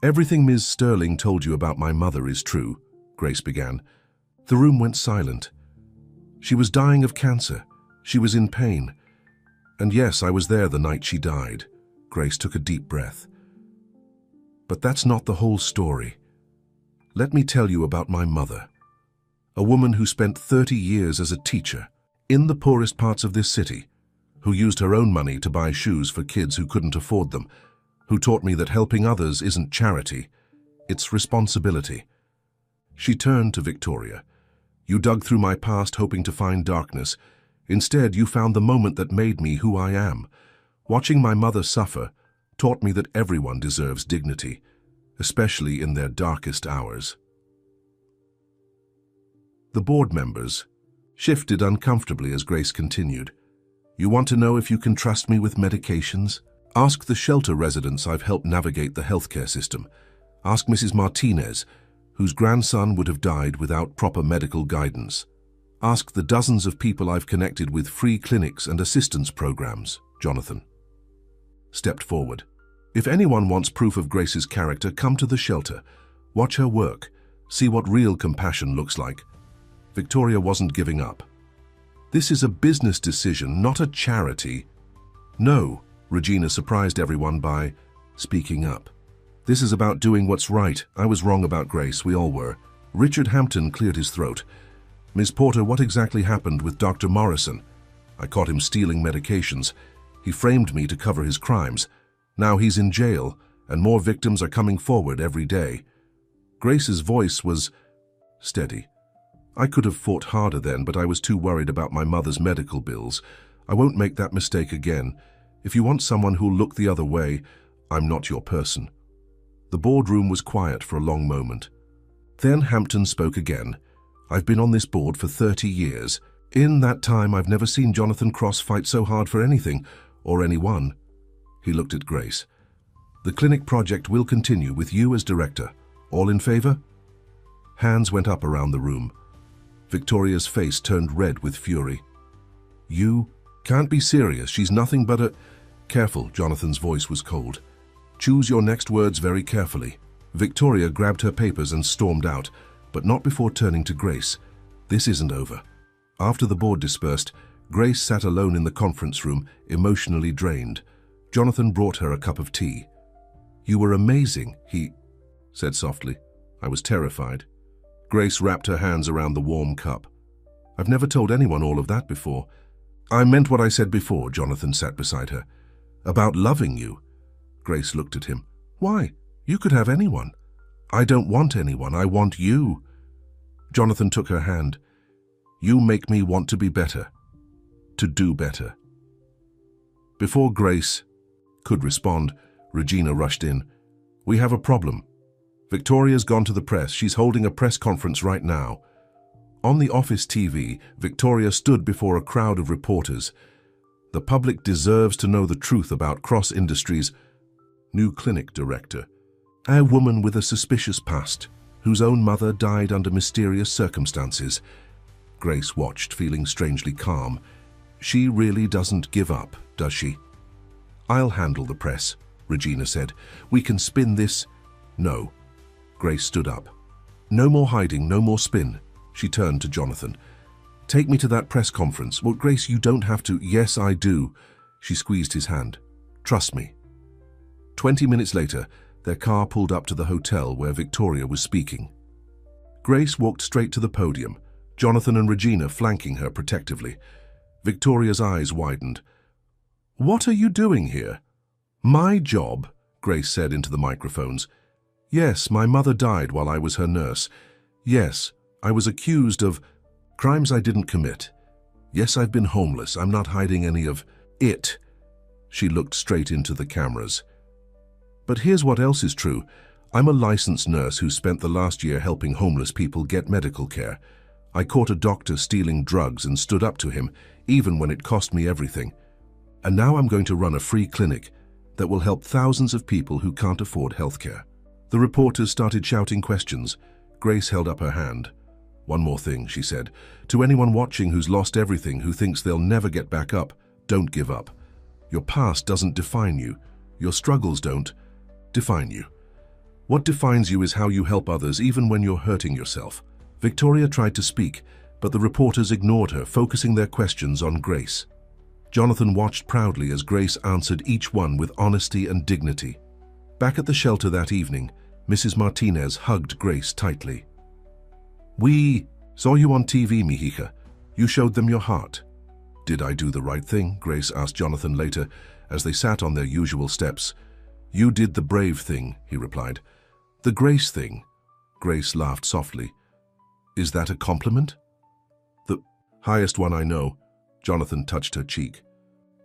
Speaker 1: Everything Ms. Sterling told you about my mother is true, Grace began. The room went silent. She was dying of cancer. She was in pain. And yes, I was there the night she died. Grace took a deep breath. But that's not the whole story. Let me tell you about my mother. A woman who spent 30 years as a teacher in the poorest parts of this city, who used her own money to buy shoes for kids who couldn't afford them, who taught me that helping others isn't charity, it's responsibility. She turned to Victoria. You dug through my past hoping to find darkness. Instead, you found the moment that made me who I am. Watching my mother suffer taught me that everyone deserves dignity, especially in their darkest hours. The board members shifted uncomfortably as Grace continued. You want to know if you can trust me with medications? Ask the shelter residents I've helped navigate the healthcare system. Ask Mrs. Martinez, whose grandson would have died without proper medical guidance. Ask the dozens of people I've connected with free clinics and assistance programs, Jonathan stepped forward. If anyone wants proof of Grace's character, come to the shelter. Watch her work. See what real compassion looks like. Victoria wasn't giving up. This is a business decision, not a charity. No, Regina surprised everyone by speaking up. This is about doing what's right. I was wrong about Grace, we all were. Richard Hampton cleared his throat. Ms. Porter, what exactly happened with Dr. Morrison? I caught him stealing medications. He framed me to cover his crimes. Now he's in jail, and more victims are coming forward every day. Grace's voice was steady. I could have fought harder then, but I was too worried about my mother's medical bills. I won't make that mistake again. If you want someone who'll look the other way, I'm not your person. The boardroom was quiet for a long moment. Then Hampton spoke again. I've been on this board for 30 years. In that time, I've never seen Jonathan Cross fight so hard for anything, or anyone. He looked at Grace. The clinic project will continue with you as director. All in favor? Hands went up around the room. Victoria's face turned red with fury. You can't be serious. She's nothing but a... Careful, Jonathan's voice was cold. Choose your next words very carefully. Victoria grabbed her papers and stormed out, but not before turning to Grace. This isn't over. After the board dispersed, Grace sat alone in the conference room, emotionally drained. Jonathan brought her a cup of tea. You were amazing, he said softly. I was terrified. Grace wrapped her hands around the warm cup. I've never told anyone all of that before. I meant what I said before, Jonathan sat beside her. About loving you. Grace looked at him. Why? You could have anyone. I don't want anyone. I want you. Jonathan took her hand. You make me want to be better. To do better. Before Grace could respond, Regina rushed in. We have a problem. Victoria's gone to the press. She's holding a press conference right now. On the office TV, Victoria stood before a crowd of reporters. The public deserves to know the truth about Cross Industries' new clinic director. A woman with a suspicious past, whose own mother died under mysterious circumstances. Grace watched, feeling strangely calm. She really doesn't give up, does she? I'll handle the press, Regina said. We can spin this. No. Grace stood up. No more hiding, no more spin. She turned to Jonathan. Take me to that press conference. Well, Grace, you don't have to. Yes, I do. She squeezed his hand. Trust me. 20 minutes later, their car pulled up to the hotel where Victoria was speaking. Grace walked straight to the podium, Jonathan and Regina flanking her protectively. Victoria's eyes widened. What are you doing here? My job, Grace said into the microphones. Yes, my mother died while I was her nurse. Yes, I was accused of crimes I didn't commit. Yes, I've been homeless. I'm not hiding any of it. She looked straight into the cameras. But here's what else is true. I'm a licensed nurse who spent the last year helping homeless people get medical care. I caught a doctor stealing drugs and stood up to him, even when it cost me everything. And now I'm going to run a free clinic that will help thousands of people who can't afford healthcare. The reporters started shouting questions. Grace held up her hand. One more thing, she said. To anyone watching who's lost everything, who thinks they'll never get back up, don't give up. Your past doesn't define you. Your struggles don't define you. What defines you is how you help others, even when you're hurting yourself. Victoria tried to speak, but the reporters ignored her, focusing their questions on Grace. Jonathan watched proudly as Grace answered each one with honesty and dignity. Back at the shelter that evening, Mrs. Martinez hugged Grace tightly. We saw you on TV, Mihika. You showed them your heart. Did I do the right thing? Grace asked Jonathan later, as they sat on their usual steps. You did the brave thing, he replied. The Grace thing. Grace laughed softly. Is that a compliment? The highest one I know. Jonathan touched her cheek.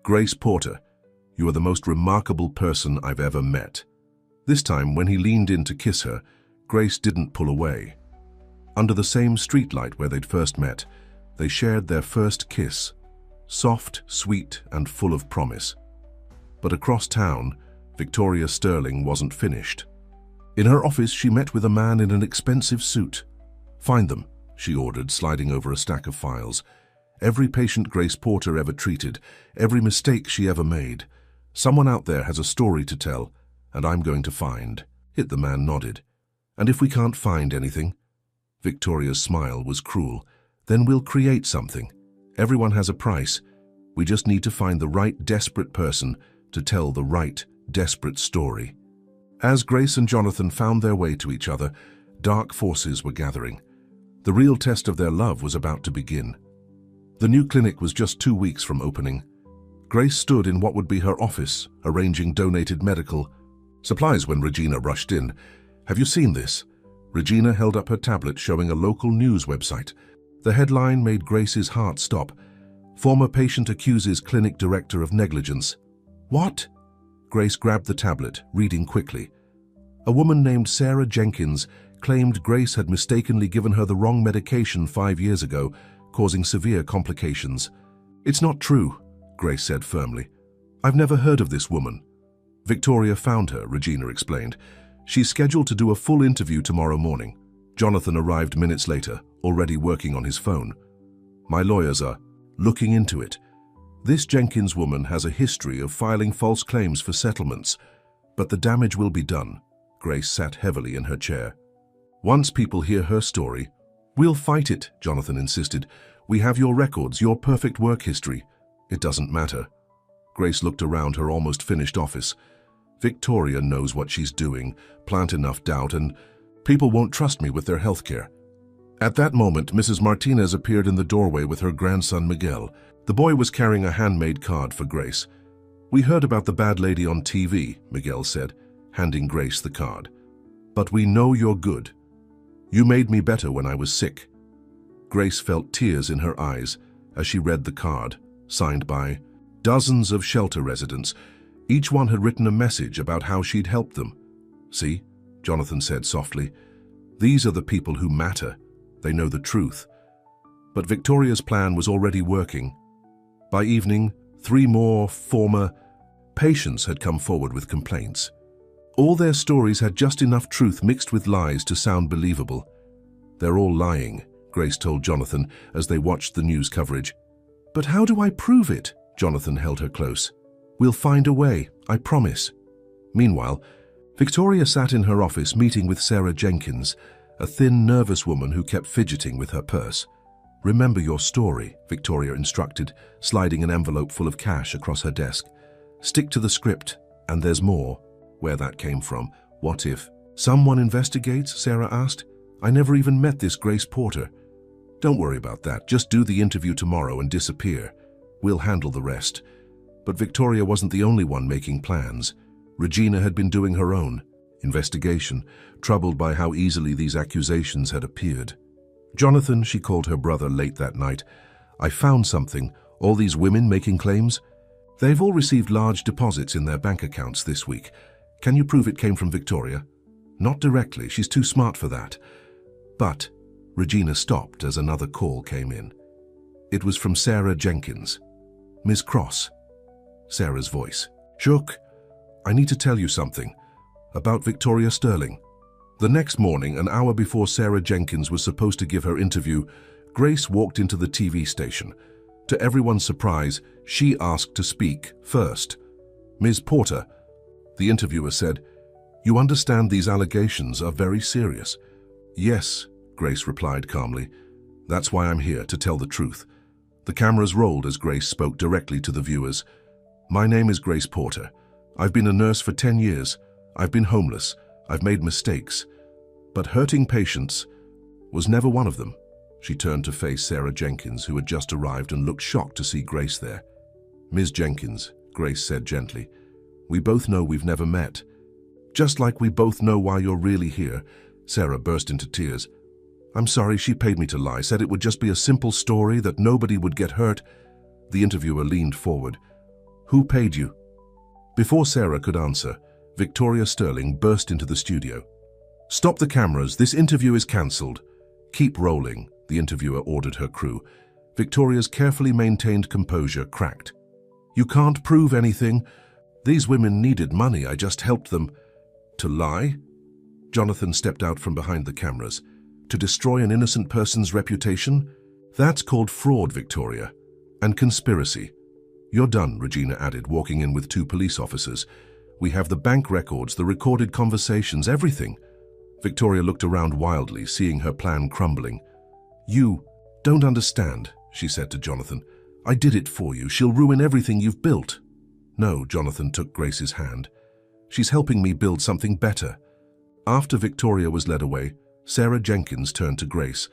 Speaker 1: Grace Porter, you are the most remarkable person I've ever met. This time, when he leaned in to kiss her, Grace didn't pull away. Under the same streetlight where they'd first met, they shared their first kiss, soft, sweet, and full of promise. But across town, Victoria Sterling wasn't finished. In her office, she met with a man in an expensive suit. Find them, she ordered, sliding over a stack of files. Every patient Grace Porter ever treated, every mistake she ever made. Someone out there has a story to tell, and I'm going to find. The man nodded. And if we can't find anything? Victoria's smile was cruel. Then we'll create something. Everyone has a price. We just need to find the right desperate person to tell the right desperate story. As Grace and Jonathan found their way to each other, dark forces were gathering. The real test of their love was about to begin. The new clinic was just 2 weeks from opening. Grace stood in what would be her office, arranging donated medical supplies when Regina rushed in. Have you seen this? Regina held up her tablet showing a local news website. The headline made Grace's heart stop. Former patient accuses clinic director of negligence. What? Grace grabbed the tablet, reading quickly. A woman named Sarah Jenkins claimed Grace had mistakenly given her the wrong medication 5 years ago, causing severe complications. It's not true, Grace said firmly. I've never heard of this woman. Victoria found her, Regina explained. She's scheduled to do a full interview tomorrow morning. Jonathan arrived minutes later, already working on his phone. My lawyers are looking into it. This Jenkins woman has a history of filing false claims for settlements, but the damage will be done. Grace sat heavily in her chair. Once people hear her story, we'll fight it, Jonathan insisted. We have your records, your perfect work history. It doesn't matter. Grace looked around her almost finished office. Victoria knows what she's doing. Plant enough doubt and people won't trust me with their health care. At that moment, Mrs. Martinez appeared in the doorway with her grandson Miguel. The boy was carrying a handmade card for Grace. We heard about the bad lady on TV, Miguel said, handing Grace the card. But we know you're good. You made me better when I was sick. Grace felt tears in her eyes as she read the card, signed by dozens of shelter residents. Each one had written a message about how she'd helped them. See, Jonathan said softly, these are the people who matter. They know the truth. But Victoria's plan was already working. By evening, 3 more former patients had come forward with complaints. All their stories had just enough truth mixed with lies to sound believable. They're all lying, Grace told Jonathan as they watched the news coverage. But how do I prove it? Jonathan held her close. We'll find a way, I promise. Meanwhile, Victoria sat in her office meeting with Sarah Jenkins, a thin, nervous woman who kept fidgeting with her purse. Remember your story, Victoria instructed, sliding an envelope full of cash across her desk. Stick to the script, and there's more. Where that came from, what if? Someone investigates, Sarah asked. I never even met this Grace Porter. Don't worry about that, just do the interview tomorrow and disappear. We'll handle the rest. But Victoria wasn't the only one making plans. Regina had been doing her own investigation, troubled by how easily these accusations had appeared. Jonathan, she called her brother late that night. I found something. All these women making claims? They've all received large deposits in their bank accounts this week. Can you prove it came from Victoria? Not directly, she's too smart for that. But Regina stopped as another call came in. It was from Sarah Jenkins. Ms. Cross. Sarah's voice. Shook, I need to tell you something. About Victoria Sterling. The next morning, an hour before Sarah Jenkins was supposed to give her interview, Grace walked into the TV station. To everyone's surprise, she asked to speak first. Ms. Porter, the interviewer said, you understand these allegations are very serious. Yes, Grace replied calmly. That's why I'm here, to tell the truth. The cameras rolled as Grace spoke directly to the viewers. My name is Grace Porter. I've been a nurse for 10 years. I've been homeless. I've made mistakes. But hurting patients was never one of them. She turned to face Sarah Jenkins, who had just arrived and looked shocked to see Grace there. Ms. Jenkins, Grace said gently, we both know we've never met. Just like we both know why you're really here. Sarah burst into tears. I'm sorry, she paid me to lie, said it would just be a simple story, that nobody would get hurt. The interviewer leaned forward. Who paid you? Before Sarah could answer, Victoria Sterling burst into the studio. Stop the cameras, this interview is cancelled. Keep rolling, the interviewer ordered her crew. Victoria's carefully maintained composure cracked. You can't prove anything. These women needed money, I just helped them. To lie? Jonathan stepped out from behind the cameras. To destroy an innocent person's reputation? That's called fraud, Victoria. And conspiracy. You're done, Regina added, walking in with 2 police officers. We have the bank records, the recorded conversations, everything. Victoria looked around wildly, seeing her plan crumbling. You don't understand, she said to Jonathan. I did it for you. She'll ruin everything you've built. No, Jonathan took Grace's hand. She's helping me build something better. After Victoria was led away, Sarah Jenkins turned to Grace.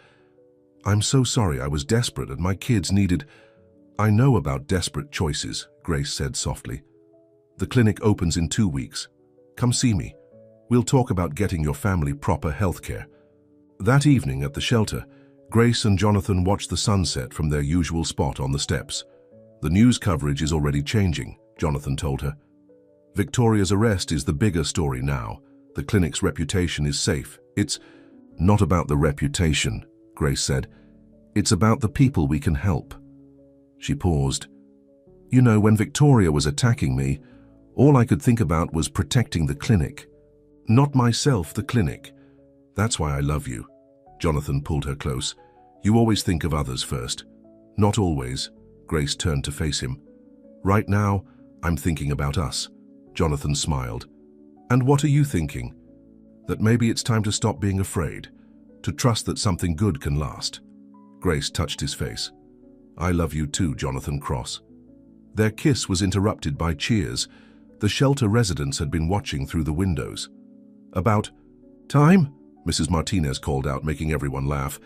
Speaker 1: I'm so sorry, I was desperate and my kids needed... I know about desperate choices, Grace said softly. The clinic opens in 2 weeks. Come see me. We'll talk about getting your family proper health care. That evening at the shelter, Grace and Jonathan watched the sunset from their usual spot on the steps. The news coverage is already changing, Jonathan told her. Victoria's arrest is the bigger story now. The clinic's reputation is safe. It's not about the reputation, Grace said. It's about the people we can help. She paused. You know, when Victoria was attacking me, all I could think about was protecting the clinic. Not myself, the clinic. That's why I love you." Jonathan pulled her close. "You always think of others first." "Not always." Grace turned to face him. "Right now, I'm thinking about us." Jonathan smiled. "And what are you thinking?" "That maybe it's time to stop being afraid, to trust that something good can last." Grace touched his face. "I love you too, Jonathan Cross." Their kiss was interrupted by cheers. The shelter residents had been watching through the windows. "About time?" Mrs. Martinez called out, making everyone laugh.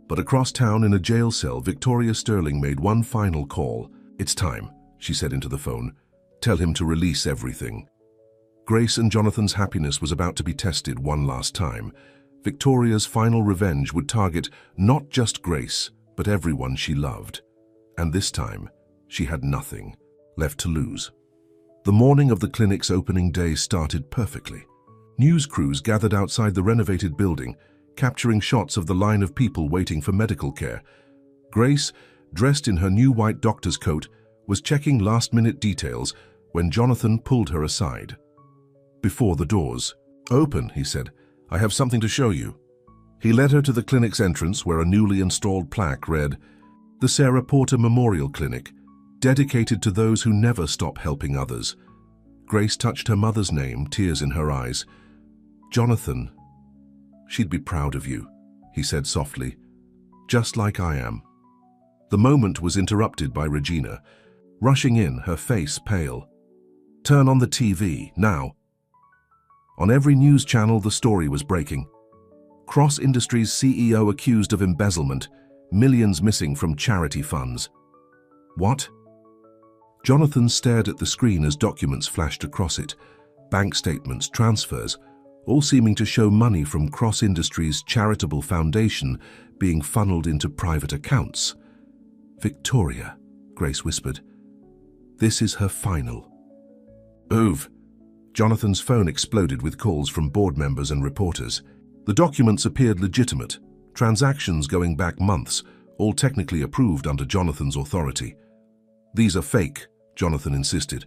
Speaker 1: But across town in a jail cell, Victoria Sterling made one final call. "It's time," she said into the phone. "Tell him to release everything." Grace and Jonathan's happiness was about to be tested one last time. Victoria's final revenge would target not just Grace, but everyone she loved. And this time, she had nothing left to lose. The morning of the clinic's opening day started perfectly. News crews gathered outside the renovated building, capturing shots of the line of people waiting for medical care. Grace, dressed in her new white doctor's coat, was checking last-minute details when Jonathan pulled her aside. Before the doors. "Open," he said. "I have something to show you." He led her to the clinic's entrance, where a newly installed plaque read, "The Sarah Porter Memorial Clinic, dedicated to those who never stop helping others." Grace touched her mother's name, tears in her eyes. "Jonathan, she'd be proud of you," he said softly, "just like I am." The moment was interrupted by Regina, rushing in, her face pale. "Turn on the TV, now." On every news channel, the story was breaking. Cross Industries CEO accused of embezzlement, millions missing from charity funds. What? Jonathan stared at the screen as documents flashed across it. Bank statements, transfers, all seeming to show money from Cross Industries' charitable foundation being funneled into private accounts. "Victoria," Grace whispered. "This is her final." "Oof." Jonathan's phone exploded with calls from board members and reporters. The documents appeared legitimate, transactions going back months, all technically approved under Jonathan's authority. "These are fake," Jonathan insisted.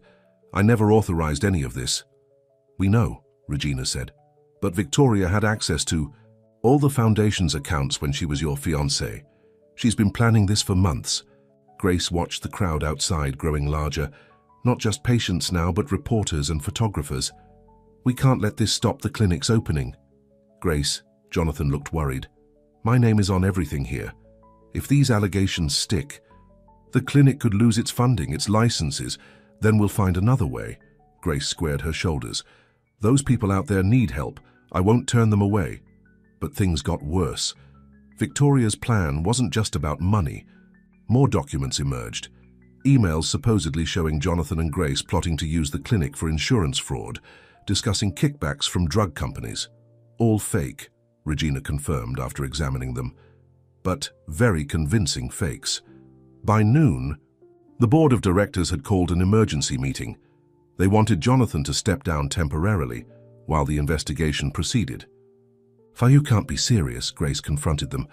Speaker 1: "I never authorized any of this." "We know," Regina said. "But Victoria had access to all the foundation's accounts when she was your fiancée. She's been planning this for months." Grace watched the crowd outside growing larger. Not just patients now, but reporters and photographers. "We can't let this stop the clinic's opening." "Grace," Jonathan looked worried. "My name is on everything here. If these allegations stick, the clinic could lose its funding, its licenses. Then we'll find another way." Grace squared her shoulders. "Those people out there need help. I won't turn them away." But things got worse. Victoria's plan wasn't just about money. More documents emerged. Emails supposedly showing Jonathan and Grace plotting to use the clinic for insurance fraud, discussing kickbacks from drug companies. All fake, Regina confirmed after examining them. But very convincing fakes. By noon, the board of directors had called an emergency meeting. They wanted Jonathan to step down temporarily while the investigation proceeded. "You can't be serious," Grace confronted them.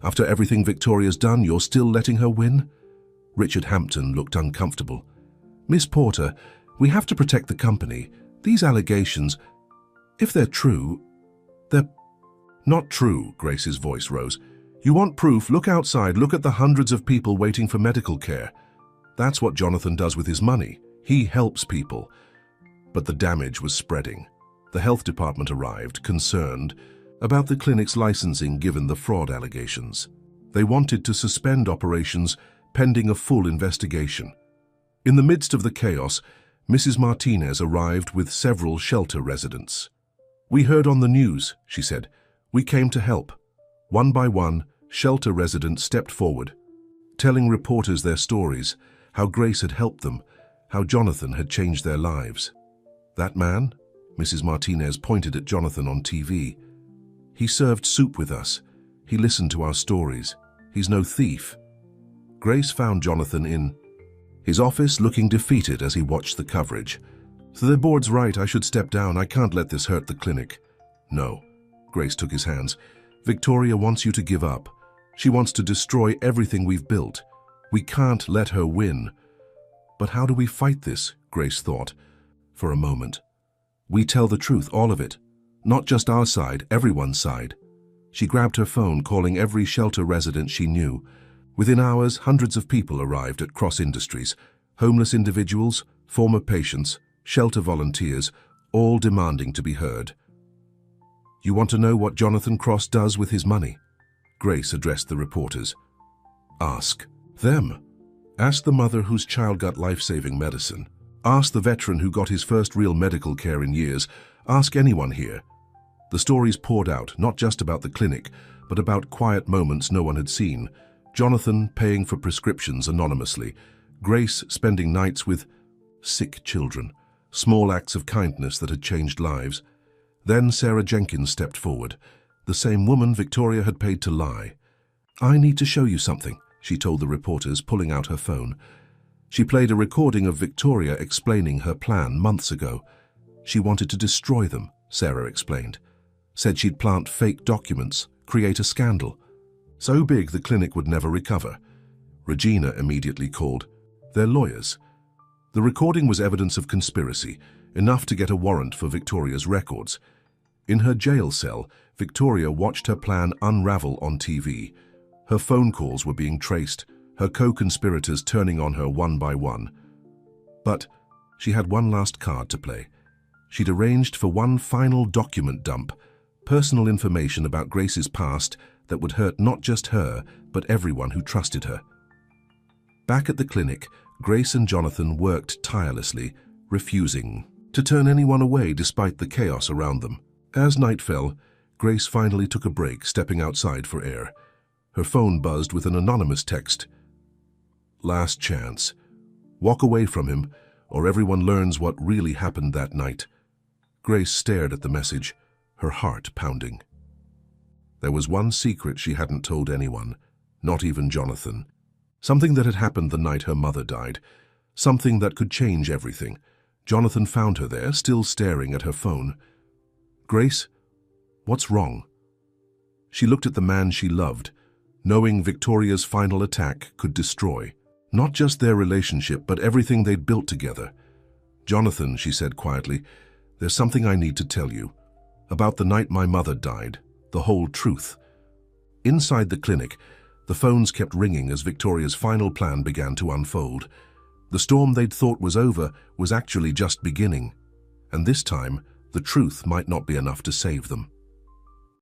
Speaker 1: "After everything Victoria's done, you're still letting her win?" Richard Hampton looked uncomfortable. "Miss Porter, we have to protect the company. These allegations, if they're true, they're not true." Grace's voice rose. "You want proof? Look outside. Look at the hundreds of people waiting for medical care. That's what Jonathan does with his money. He helps people." But the damage was spreading. The health department arrived, concerned about the clinic's licensing given the fraud allegations. They wanted to suspend operations pending a full investigation. In the midst of the chaos, Mrs. Martinez arrived with several shelter residents. "We heard on the news," she said. "We came to help." One by one, shelter residents stepped forward, telling reporters their stories, how Grace had helped them, how Jonathan had changed their lives. "That man?" Mrs. Martinez pointed at Jonathan on TV. "He served soup with us. He listened to our stories. He's no thief." Grace found Jonathan in his office, looking defeated as he watched the coverage. "So the board's right, I should step down. I can't let this hurt the clinic." "No." Grace took his hands. "Victoria wants you to give up. She wants to destroy everything we've built. We can't let her win." But how do we fight this? Grace thought. For a moment. We tell the truth, all of it. Not just our side, everyone's side. She grabbed her phone, calling every shelter resident she knew. Within hours, hundreds of people arrived at Cross Industries. Homeless individuals, former patients, shelter volunteers, all demanding to be heard. You want to know what Jonathan Cross does with his money? Grace addressed the reporters. Ask them. Ask the mother whose child got life-saving medicine. Ask the veteran who got his first real medical care in years. Ask anyone here. The stories poured out, not just about the clinic, but about quiet moments no one had seen. Jonathan paying for prescriptions anonymously. Grace spending nights with sick children. Small acts of kindness that had changed lives. Then Sarah Jenkins stepped forward. The same woman Victoria had paid to lie. I need to show you something, she told the reporters, pulling out her phone. She played a recording of Victoria explaining her plan months ago. She wanted to destroy them, Sarah explained. Said she'd plant fake documents, create a scandal. So big the clinic would never recover. Regina immediately called. They're lawyers. The recording was evidence of conspiracy, enough to get a warrant for Victoria's records. In her jail cell, Victoria watched her plan unravel on TV. Her phone calls were being traced, her co-conspirators turning on her one by one. But she had one last card to play. She'd arranged for one final document dump, personal information about Grace's past that would hurt not just her, but everyone who trusted her. Back at the clinic, Grace and Jonathan worked tirelessly, refusing to turn anyone away despite the chaos around them. As night fell, Grace finally took a break, stepping outside for air. Her phone buzzed with an anonymous text. Last chance. Walk away from him, or everyone learns what really happened that night. Grace stared at the message, her heart pounding. There was one secret she hadn't told anyone, not even Jonathan. Something that had happened the night her mother died. Something that could change everything. Jonathan found her there, still staring at her phone. Grace, what's wrong? She looked at the man she loved, knowing Victoria's final attack could destroy not just their relationship, but everything they'd built together. Jonathan, she said quietly, there's something I need to tell you. About the night my mother died, the whole truth. Inside the clinic, the phones kept ringing as Victoria's final plan began to unfold. The storm they'd thought was over was actually just beginning. And this time, the truth might not be enough to save them.